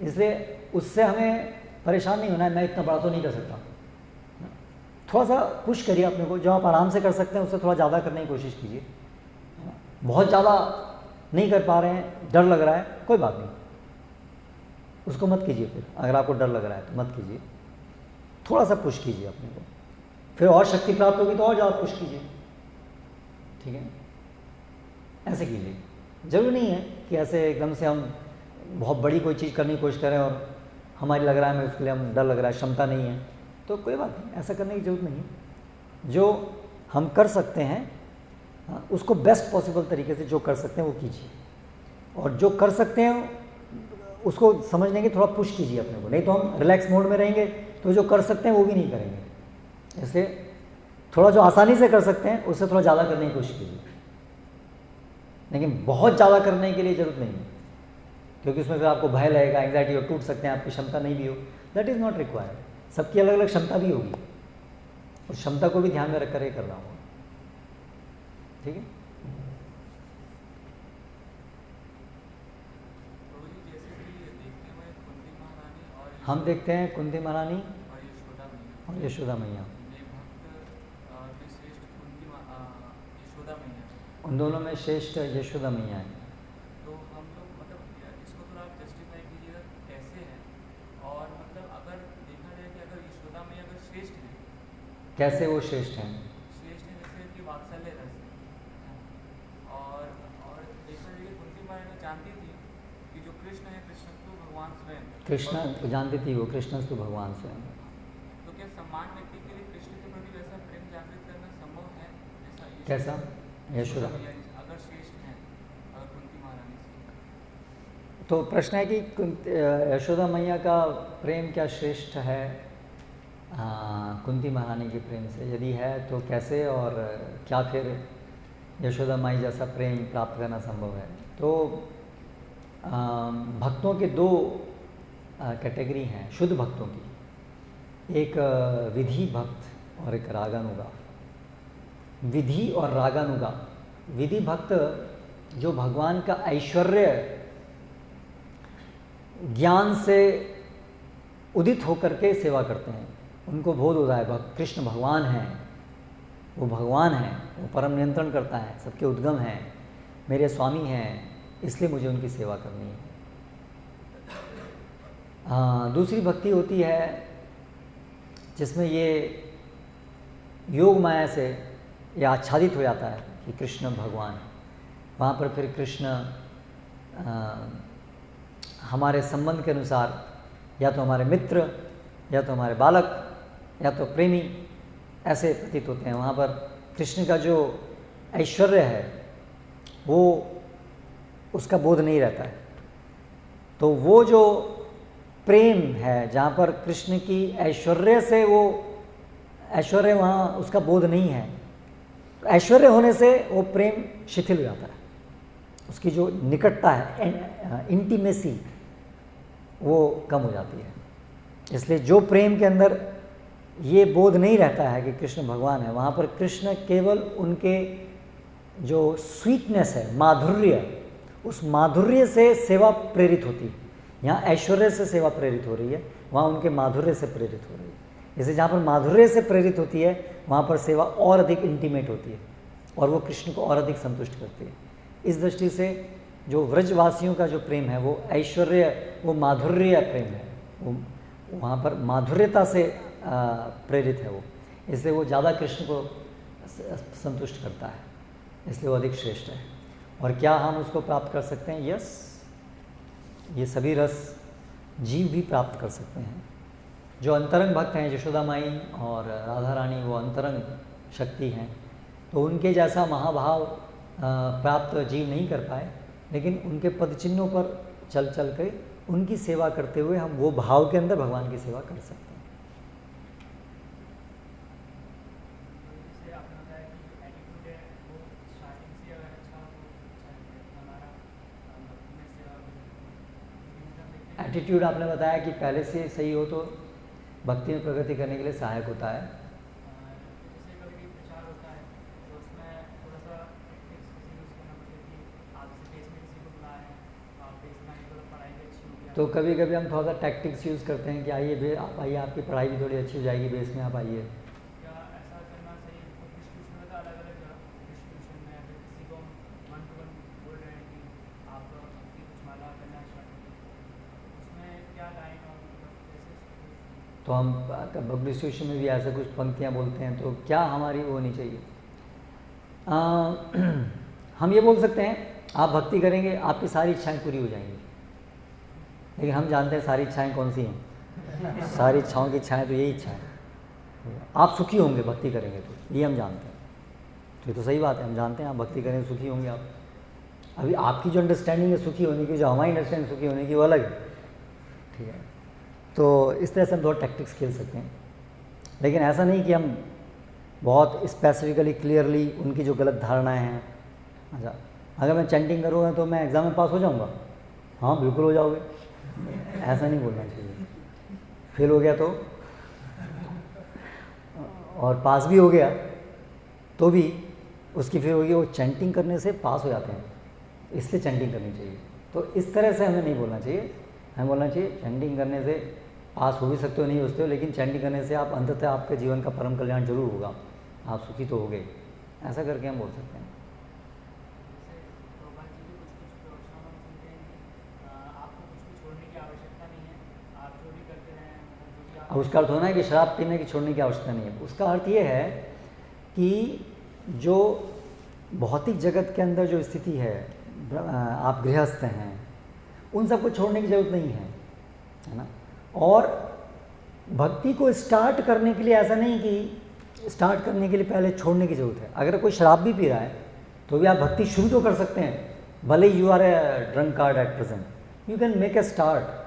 इसलिए उससे हमें परेशान नहीं होना है, मैं इतना बड़ा तो नहीं कर सकता। थोड़ा सा पुश करिए अपने को, जो आप आराम से कर सकते हैं उससे थोड़ा ज़्यादा करने की कोशिश कीजिए। बहुत ज़्यादा नहीं कर पा रहे हैं, डर लग रहा है, कोई बात नहीं, उसको मत कीजिए। फिर अगर आपको डर लग रहा है तो मत कीजिए, थोड़ा सा पुश कीजिए अपने को। फिर और शक्ति प्राप्त होगी तो और ज़्यादा पुश कीजिए। ठीक है, ऐसे कीजिए। जरूरी नहीं है कि ऐसे एकदम से हम बहुत बड़ी कोई चीज़ करने की कोशिश करें और हमारी लग रहा है हमें उसके लिए हम डर लग रहा है, क्षमता नहीं है, तो कोई बात नहीं, ऐसा करने की ज़रूरत नहीं है। जो हम कर सकते हैं उसको बेस्ट पॉसिबल तरीके से जो कर सकते हैं वो कीजिए, और जो कर सकते हैं उसको समझने के थोड़ा पुश कीजिए अपने को। नहीं तो हम रिलैक्स मोड में रहेंगे तो जो कर सकते हैं वो भी नहीं करेंगे। इसलिए थोड़ा जो आसानी से कर सकते हैं उससे थोड़ा ज़्यादा करने की कोशिश कीजिए, लेकिन बहुत ज़्यादा करने के लिए ज़रूरत नहीं है, क्योंकि उसमें फिर आपको भय लगेगा, एंग्जाइटी हो, टूट सकते हैं, आपकी क्षमता नहीं भी हो। That is not required. सबकी अलग अलग क्षमता भी होगी, और क्षमता को भी ध्यान में रख कर ही करना होगा। ठीक है। हम देखते हैं कुंती महारानी और यशोदा मैया, उन दोनों में श्रेष्ठ यशोदा मैया है। तो हम लोग मतलब इसको थोड़ा जस्टिफाई कीजिएगा कैसे है, और मतलब अगर देखा जाए कि अगर यशोदा मैया अगर श्रेष्ठ है, कैसे वो श्रेष्ठ हैं? श्रेष्ठ है जैसे कि वात्सल्य रस, और देखा जाए कि कुंती महारानी जानती थी कि कृष्ण जानती थी वो, कृष्ण तो भगवान स्वयं। तो क्या सम्मान व्यक्ति के लिए कृष्ण के प्रति वैसा प्रेम जागृत करना संभव है जैसा कैसा? यशोदा अगर श्रेष्ठ है अगर कुंती महारानी से? तो प्रश्न है कि यशोदा मैया का प्रेम क्या श्रेष्ठ है कुंती महारानी के प्रेम से? यदि है तो कैसे, और क्या फिर यशोदा माई जैसा प्रेम प्राप्त करना संभव है? तो भक्तों के दो कैटेगरी हैं शुद्ध भक्तों की, एक विधि भक्त और एक रागानुगा। विधि और रागानुगा। विधि भक्त जो भगवान का ऐश्वर्य ज्ञान से उदित होकर के सेवा करते हैं, उनको बोध होता है कृष्ण भगवान हैं, वो भगवान हैं, वो परम नियंत्रण करता है, सबके उद्गम हैं, मेरे स्वामी हैं, इसलिए मुझे उनकी सेवा करनी है। दूसरी भक्ति होती है जिसमें ये योग माया से ये आच्छादित हो जाता है कि कृष्ण भगवान। वहाँ पर फिर कृष्ण हमारे संबंध के अनुसार या तो हमारे मित्र, या तो हमारे बालक, या तो प्रेमी, ऐसे प्रतीत होते हैं। वहाँ पर कृष्ण का जो ऐश्वर्य है वो उसका बोध नहीं रहता है। तो वो जो प्रेम है जहाँ पर कृष्ण की ऐश्वर्य से वो ऐश्वर्य, वहाँ उसका बोध नहीं है। ऐश्वर्य होने से वो प्रेम शिथिल हो जाता है, उसकी जो निकटता है, इंटीमेसी, वो कम हो जाती है। इसलिए जो प्रेम के अंदर ये बोध नहीं रहता है कि कृष्ण भगवान है, वहाँ पर कृष्ण केवल उनके जो स्वीटनेस है, माधुर्य, उस माधुर्य से सेवा प्रेरित होती है। यहाँ ऐश्वर्य से सेवा प्रेरित हो रही है, वहाँ उनके माधुर्य से प्रेरित हो रही है। जैसे जहाँ पर माधुर्य से प्रेरित होती है वहाँ पर सेवा और अधिक इंटीमेट होती है और वो कृष्ण को और अधिक संतुष्ट करती है। इस दृष्टि से जो व्रजवासियों का जो प्रेम है वो ऐश्वर्य, वो माधुर्य प्रेम है, वो वहाँ पर माधुर्यता से प्रेरित है वो, इसलिए वो ज़्यादा कृष्ण को संतुष्ट करता है, इसलिए वो अधिक श्रेष्ठ है। और क्या हम उसको प्राप्त कर सकते हैं? यस, ये सभी रस जीव भी प्राप्त कर सकते हैं। जो अंतरंग भक्त हैं, यशोदा माई और राधा रानी, वो अंतरंग शक्ति हैं, तो उनके जैसा महाभाव प्राप्त जीव नहीं कर पाए, लेकिन उनके पद चिन्हों पर चल चल के उनकी सेवा करते हुए हम वो भाव के अंदर भगवान की सेवा कर सकते हैं। एटीट्यूड आपने बताया कि पहले से सही हो तो भक्ति में प्रगति करने के लिए सहायक होता है। जैसे कभी प्रचार होता है तो उसमें थोड़ा सा किसी को बुला रहे हैं, आप बेस में थोड़ा पढ़ाई भी अच्छी होगी, तो कभी कभी हम थोड़ा सा टैक्टिक्स यूज़ करते हैं कि आइए आप आइए, आपकी पढ़ाई भी थोड़ी अच्छी हो जाएगी, बेस में आप आइए। क्या ऐसा करना सही? डिस्ट्रीब्यूशन में तो अलग अलग डिस्ट्रीब्यूशन में अगर किसी को हम 1-to-1 बोल रहे हैं कि आप अपनी कुछ माला करना स्टार्ट करें, उसमें क्या लाइन और कैसे? तो हम बुक डिस्ट्रीब्यूशन में भी ऐसा कुछ पंक्तियाँ बोलते हैं, तो क्या हमारी वो होनी चाहिए? हम ये बोल सकते हैं आप भक्ति करेंगे आपकी सारी इच्छाएं पूरी हो जाएंगी, लेकिन हम जानते हैं सारी इच्छाएं कौन सी हैं। सारी इच्छाओं की इच्छाएं तो यही इच्छा है, आप सुखी होंगे भक्ति करेंगे, तो ये हम जानते हैं। तो ये तो सही बात है, हम जानते हैं आप भक्ति करेंगे सुखी होंगे आप। अभी आपकी जो अंडरस्टैंडिंग है सुखी होने की, जो हमारी अंडरस्टैंडिंग सुखी होने की, वो अलग है, ठीक है। तो इस तरह से हम दो टैक्टिक्स खेल सकते हैं, लेकिन ऐसा नहीं कि हम बहुत स्पेसिफिकली क्लियरली उनकी जो गलत धारणाएं हैं, अच्छा अगर मैं चैंटिंग करूँगा तो मैं एग्ज़ाम में पास हो जाऊँगा? हाँ बिल्कुल हो जाओगे, ऐसा नहीं बोलना चाहिए। फेल हो गया तो, और पास भी हो गया तो भी उसकी फिर होगी वो चैंटिंग करने से पास हो जाते हैं, इसलिए चैंटिंग करनी चाहिए। तो इस तरह से हमें नहीं बोलना चाहिए, हमें बोलना चाहिए चैंटिंग करने से पास हो भी सकते हो, नहीं हो सकते हो, लेकिन चैंटिंग करने से आप अंततः आपके जीवन का परम कल्याण जरूर होगा, आप सुखी तो होगे, ऐसा करके हम बोल सकते हैं। अब उसका अर्थ होना है कि शराब पीने की छोड़ने की आवश्यकता नहीं है। उसका अर्थ ये है कि जो भौतिक जगत के अंदर जो स्थिति है, आप गृहस्थ हैं, उन सबको छोड़ने की ज़रूरत नहीं है। है ना। और भक्ति को स्टार्ट करने के लिए ऐसा नहीं कि स्टार्ट करने के लिए पहले छोड़ने की ज़रूरत है। अगर कोई शराब भी पी रहा है तो भी आप भक्ति शुरू तो कर सकते हैं, भले you are a drunkard at present, you can make a start.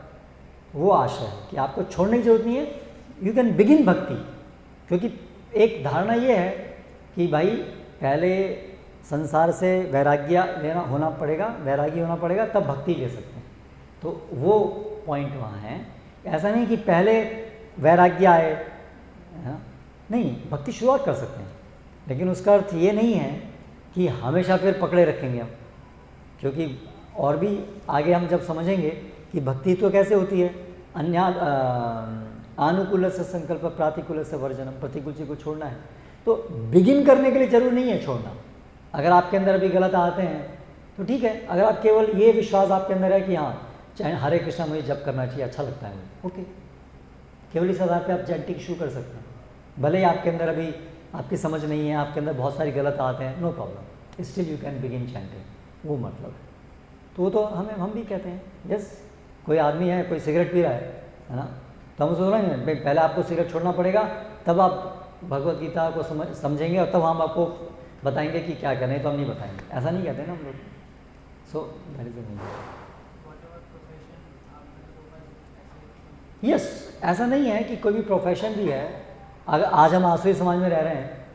वो आशा है कि आपको छोड़ने की जरूरत नहीं है, यू कैन बिगिन भक्ति। क्योंकि एक धारणा ये है कि भाई पहले संसार से वैराग्य लेना होना पड़ेगा, वैरागी होना पड़ेगा, तब भक्ति ले सकते हैं। तो वो पॉइंट वहाँ है। ऐसा नहीं कि पहले वैराग्य आए, है? नहीं, भक्ति शुरुआत कर सकते हैं, लेकिन उसका अर्थ ये नहीं है कि हमेशा फिर पकड़े रखेंगे हम। क्योंकि और भी आगे हम जब समझेंगे कि भक्ति तो कैसे होती है, अन्य अनुकूल से संकल्प प्रातिकूल से वर्जनम, प्रतिकूल चीज को छोड़ना है। तो बिगिन करने के लिए जरूर नहीं है छोड़ना। अगर आपके अंदर अभी गलत आते हैं तो ठीक है, अगर आप केवल ये विश्वास आपके अंदर है कि हाँ चाहे हरे कृष्णा मुझे जप करना चाहिए, अच्छा लगता है मुझे, ओके, केवल इस आधार पे आप चैंटिंग शुरू कर सकते हैं। भले ही आपके अंदर अभी आपकी समझ नहीं है, आपके अंदर बहुत सारी गलत आते हैं, no problem, still you can begin chanting, वो मतलब है। तो वो तो हम भी कहते हैं, यस, कोई आदमी है, कोई सिगरेट पी रहा है ना, तो हम सोच रहे हैं भाई पहले आपको सिगरेट छोड़ना पड़ेगा, तब आप भगवत गीता को समझेंगे और तब हम आपको बताएंगे कि क्या करना है, तो हम नहीं बताएंगे, ऐसा नहीं कहते ना हम लोग। So that is the meaning. Yes, ऐसा नहीं है कि कोई भी प्रोफेशन भी है। अगर आज हम आसुरी समाज में रह रहे हैं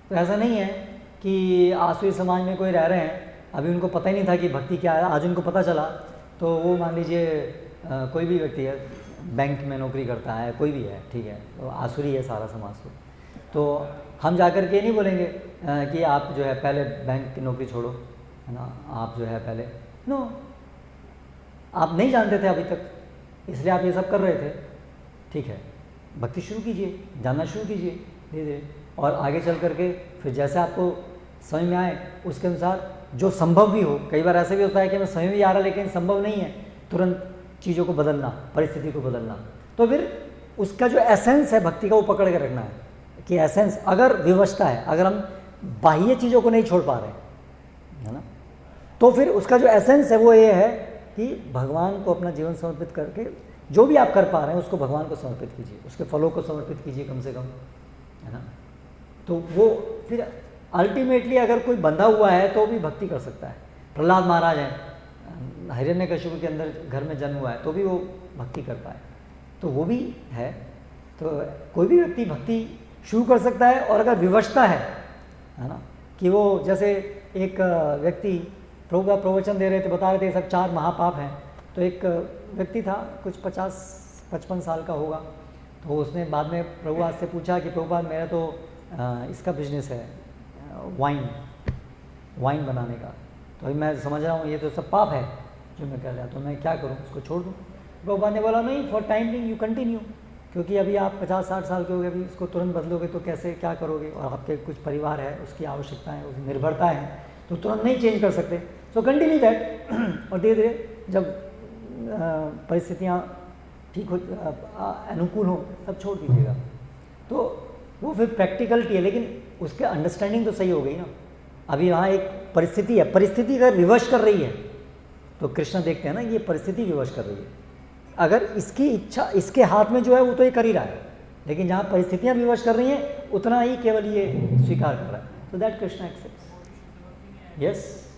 तो ऐसा नहीं है कि आसुरी समाज में कोई रह रहे हैं, अभी उनको पता ही नहीं था कि भक्ति क्या है, आज उनको पता चला, तो वो मान लीजिए कोई भी व्यक्ति है, बैंक में नौकरी करता है, कोई भी है, ठीक है, तो आसुरी है सारा समाज। तो हम जाकर के नहीं बोलेंगे कि आप जो है पहले बैंक की नौकरी छोड़ो, है ना, आप जो है पहले, नो, आप नहीं जानते थे अभी तक, इसलिए आप ये सब कर रहे थे, ठीक है, भक्ति शुरू कीजिए, जानना शुरू कीजिए धीरे धीरे, और आगे चल करके फिर जैसे आपको समझ में आए उसके अनुसार जो संभव भी हो। कई बार ऐसा भी होता है कि हमें समझ में आ रहा है लेकिन संभव नहीं है तुरंत चीज़ों को बदलना, परिस्थिति को बदलना, तो फिर उसका जो एसेंस है भक्ति का वो पकड़ के रखना है कि एसेंस अगर विवशता है, अगर हम बाह्य चीज़ों को नहीं छोड़ पा रहे, है ना, तो फिर उसका जो एसेंस है वो ये है कि भगवान को अपना जीवन समर्पित करके जो भी आप कर पा रहे हैं उसको भगवान को समर्पित कीजिए, उसके फलों को समर्पित कीजिए कम से कम, है ना। तो वो फिर अल्टीमेटली अगर कोई बंधा हुआ है तो भी भक्ति कर सकता है। प्रहलाद महाराज हैं, हिरण्यकशिपु के अंदर घर में जन्म हुआ है तो भी वो भक्ति कर पाए, तो वो भी है। तो कोई भी व्यक्ति भक्ति शुरू कर सकता है, और अगर विवशता है ना, कि वो जैसे एक व्यक्ति प्रभु प्रवचन दे रहे थे, बता रहे थे सब 4 महापाप हैं, तो एक व्यक्ति था कुछ 50-55 साल का होगा, तो उसने बाद में प्रभुपाद से पूछा कि प्रभुपाद मेरा तो इसका बिजनेस है, वाइन बनाने का, तो अभी मैं समझ रहा हूँ ये तो सब पाप है जो मैं कर रहा, तो मैं क्या करूँ, उसको छोड़ दूँ। प्रभुपाद ने बोला नहीं, for time being you continue, क्योंकि अभी आप 50-60 साल के हो गए, अभी इसको तुरंत बदलोगे तो कैसे, क्या करोगे, और आपके कुछ परिवार है, उसकी आवश्यकताएँ, उसकी निर्भरता है, तो तुरंत नहीं चेंज कर सकते, सो कंटिन्यू दैट। और धीरे धीरे जब परिस्थितियाँ ठीक हो, अनुकूल हो, तब छोड़ दीजिएगा। तो वो फिर प्रैक्टिकलिटी है, लेकिन उसके अंडरस्टैंडिंग तो सही हो गई ना। अभी यहाँ एक परिस्थिति है, परिस्थिति अगर विवश कर रही है तो कृष्ण देखते हैं ना, ये परिस्थिति विवश कर रही है, अगर इसकी इच्छा, इसके हाथ में जो है वो तो ये कर ही रहा है, लेकिन जहाँ परिस्थितियाँ विवश कर रही हैं उतना ही केवल ये स्वीकार कर रहा है, तो that Krishna accepts. Yes,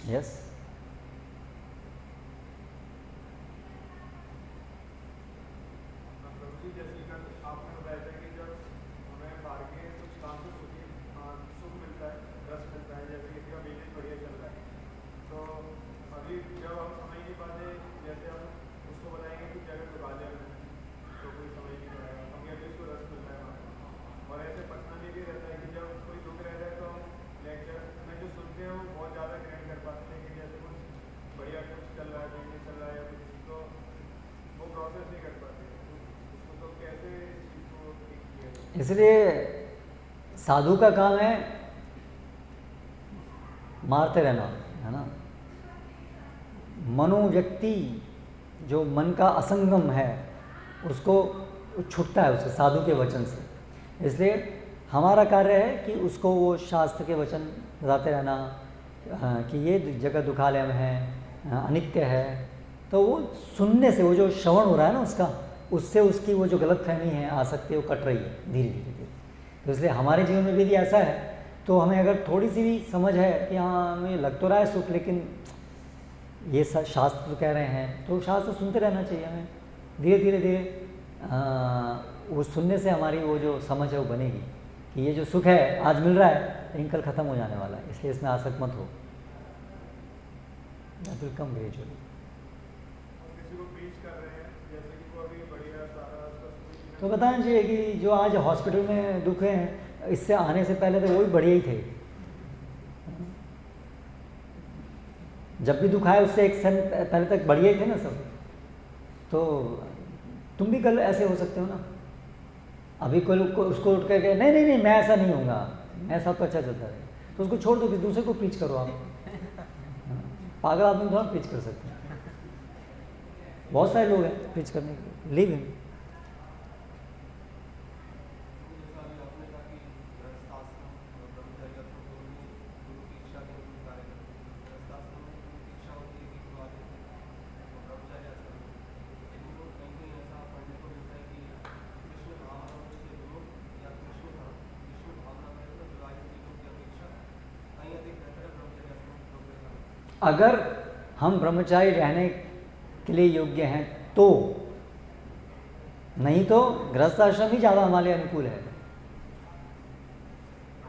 yes, इसलिए साधु का काम है मारते रहना, है ना। मनोव्यक्ति जो मन का असंगम है उसको छूटता है उसके साधु के वचन से, इसलिए हमारा कार्य है कि उसको वो शास्त्र के वचन बताते रहना, कि ये जगत दुखालय है, अनित्य है, तो वो सुनने से, वो जो श्रवण हो रहा है ना उसका, उससे उसकी वो जो गलतफहमी है, आसक्ति, वो कट रही है धीरे धीरे धीरे। तो इसलिए हमारे जीवन में भी यदि ऐसा है तो हमें अगर थोड़ी सी भी समझ है कि हाँ हमें लग तो रहा है सुख, लेकिन ये शास्त्र तो कह रहे हैं, तो शास्त्र सुनते रहना चाहिए हमें। धीरे धीरे धीरे वो सुनने से हमारी वो जो समझ है वो बनेगी कि ये जो सुख है आज मिल रहा है लेकिन कल ख़त्म हो जाने वाला है, इसलिए इसमें आसक्त मत हो। That will come gradually. तो बताना चाहिए कि जो आज हॉस्पिटल में दुख हैं, इससे आने से पहले तो वो भी बढ़िया ही थे। जब भी दुख आए उससे एक सन पहले तक बढ़िया ही थे ना सब। तो तुम भी कल ऐसे हो सकते हो ना। अभी कोई उसको उठ कर के नहीं नहीं नहीं मैं ऐसा नहीं होऊंगा, मैं सब तो अच्छा चलता है, तो उसको छोड़ दो, किसी दूसरे को प्रीच करो आप। पागल आदमी थोड़ा प्रीच कर सकते हैं, बहुत सारे लोग हैं प्रीच करने के, लीव हिम। अगर हम ब्रह्मचारी रहने के लिए योग्य हैं तो, नहीं तो गृहस्थ आश्रम ही ज़्यादा हमारे लिए अनुकूल है।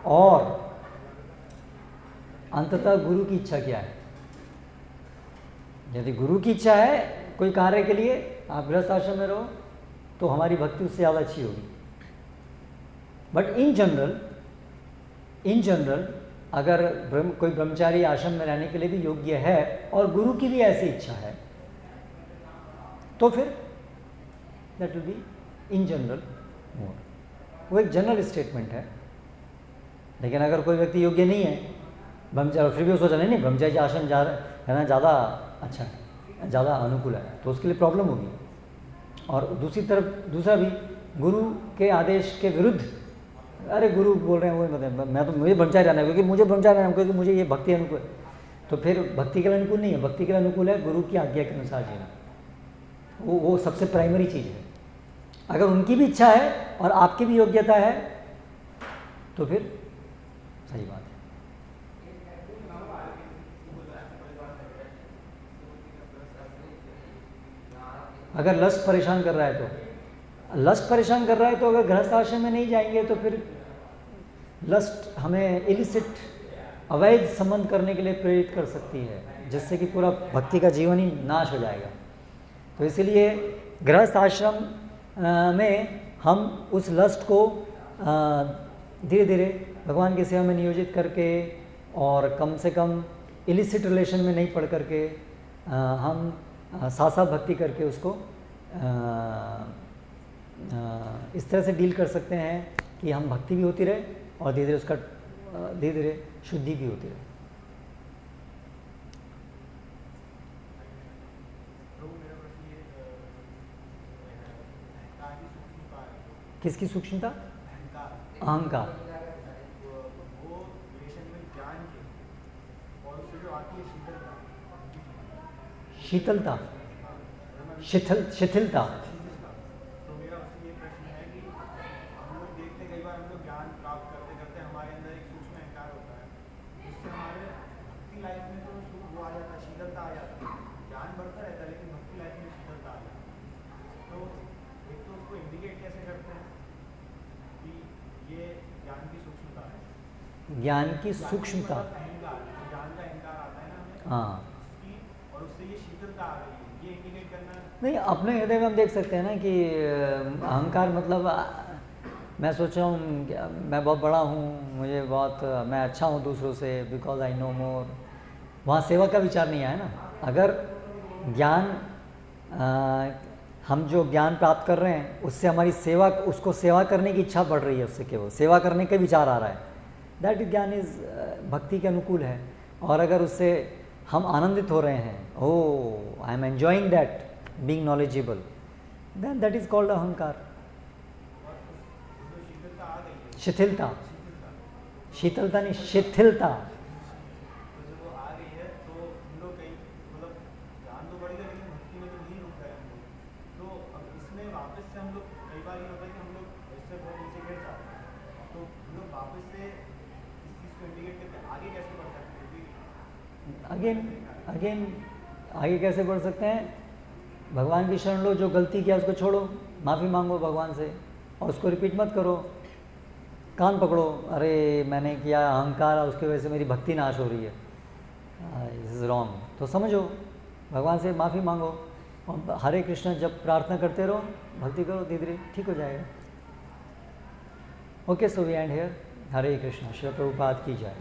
और अंततः गुरु की इच्छा क्या है? यदि गुरु की इच्छा है कोई कार्य के लिए आप गृहस्थ आश्रम में रहो तो हमारी भक्ति उससे ज़्यादा अच्छी होगी। बट इन जनरल अगर कोई ब्रह्मचारी आश्रम में रहने के लिए भी योग्य है और गुरु की भी ऐसी इच्छा है तो फिर that will be in general more. वो एक जनरल स्टेटमेंट है। लेकिन अगर कोई व्यक्ति योग्य नहीं है ब्रह्मचारी, फिर भी वो सोचा नहीं ब्रह्मचारी आश्रम रहना ज़्यादा अच्छा है, ज़्यादा अनुकूल है, तो उसके लिए प्रॉब्लम होगी। और दूसरी तरफ दूसरा भी गुरु के आदेश के विरुद्ध, अरे गुरु बोल रहे हैं वो मतलब मैं तो मुझे ब्रह्मचारी रहना है क्योंकि मुझे ब्रह्मचारी रहना है क्योंकि मुझे ये भक्ति अनुकूल है, तो फिर भक्ति के लिए अनुकूल नहीं है। भक्ति के लिए अनुकूल है गुरु की आज्ञा के अनुसार जीना, वो सबसे प्राइमरी चीज़ है। अगर उनकी भी इच्छा है और आपकी भी योग्यता है तो फिर सही बात है। अगर लस्ट परेशान कर रहा है तो अगर गृहस्थ आश्रम में नहीं जाएंगे तो फिर लस्ट हमें इलिसिट अवैध संबंध करने के लिए प्रेरित कर सकती है, जिससे कि पूरा भक्ति का जीवन ही नाश हो जाएगा। तो इसीलिए गृहस्थ आश्रम में हम उस लस्ट को धीरे धीरे भगवान की सेवा में नियोजित करके और कम से कम इलिसिट रिलेशन में नहीं पड़ करके हम साथ साथ भक्ति करके उसको इस तरह से डील कर सकते हैं कि हम भक्ति भी होती रहे और धीरे धीरे उसका धीरे धीरे शुद्धि भी होती रहे। किसकी सूक्ष्मता? अहंकार। शीतलता, शिथिलता। तो मेरा उससे ये प्रश्न है कि हम लोग देखते कई बार हम लोग ज्ञान प्राप्त करते करते हमारे अंदर एक सूक्ष्म अहंकार होता है, जिससे हमारे भक्ति लाइफ में तो वो आ जाता है, शीतलता आ जाती है, ज्ञान बढ़ता रहता है लेकिन भक्ति लाइफ में शीतलता आ जाती है। तो एक तो उसको इंडिकेट कैसे करते हैं कि ये ज्ञान की सूक्ष्मता है? ज्ञान की सूक्ष्मता, अहंकार, ज्ञान का अहंकार आता है ना हमें, हाँ, और उससे ये शीतलता आ रही है, ये इंडिकेट करना नहीं। अपने हृदय में हम देख सकते हैं ना कि अहंकार मतलब मैं सोच रहा हूँ मैं बहुत बड़ा हूँ, मुझे बहुत मैं अच्छा हूँ दूसरों से, बिकॉज आई नो मोर। वहाँ सेवा का विचार नहीं आया ना। अगर ज्ञान हम जो ज्ञान प्राप्त कर रहे हैं उससे हमारी सेवा, उसको सेवा करने की इच्छा बढ़ रही है, उससे केवल सेवा करने का विचार आ रहा है, दैट ज्ञान इज भक्ति के अनुकूल है। और अगर उससे हम आनंदित हो रहे हैं, oh I am enjoying that being knowledgeable, then that is called अहंकार। शिथिलता, शीतलता नहीं, शिथिलता। कई बार ये होता है कि हम लोग इससे बहुत नीचे गिर जाते हैं, तो हम लोग वापस से इस चीज़ को इंडिकेट करके आगे कैसे बढ़ सकते हैं? क्योंकि अगेन आगे कैसे बढ़ सकते हैं? भगवान की शरण लो, जो गलती किया उसको छोड़ो, माफ़ी मांगो भगवान से और उसको रिपीट मत करो। कान पकड़ो, अरे मैंने किया अहंकार, उसकी वजह से मेरी भक्ति नाश हो रही है, दिस इज़ रॉन्ग, तो समझो, भगवान से माफ़ी मांगो और हरे कृष्ण जब प्रार्थना करते रहो, भक्ति करो, धीरे धीरे ठीक हो जाएगा। Okay, so we end here. Hare Krishna. Shri Prabhupada की जय।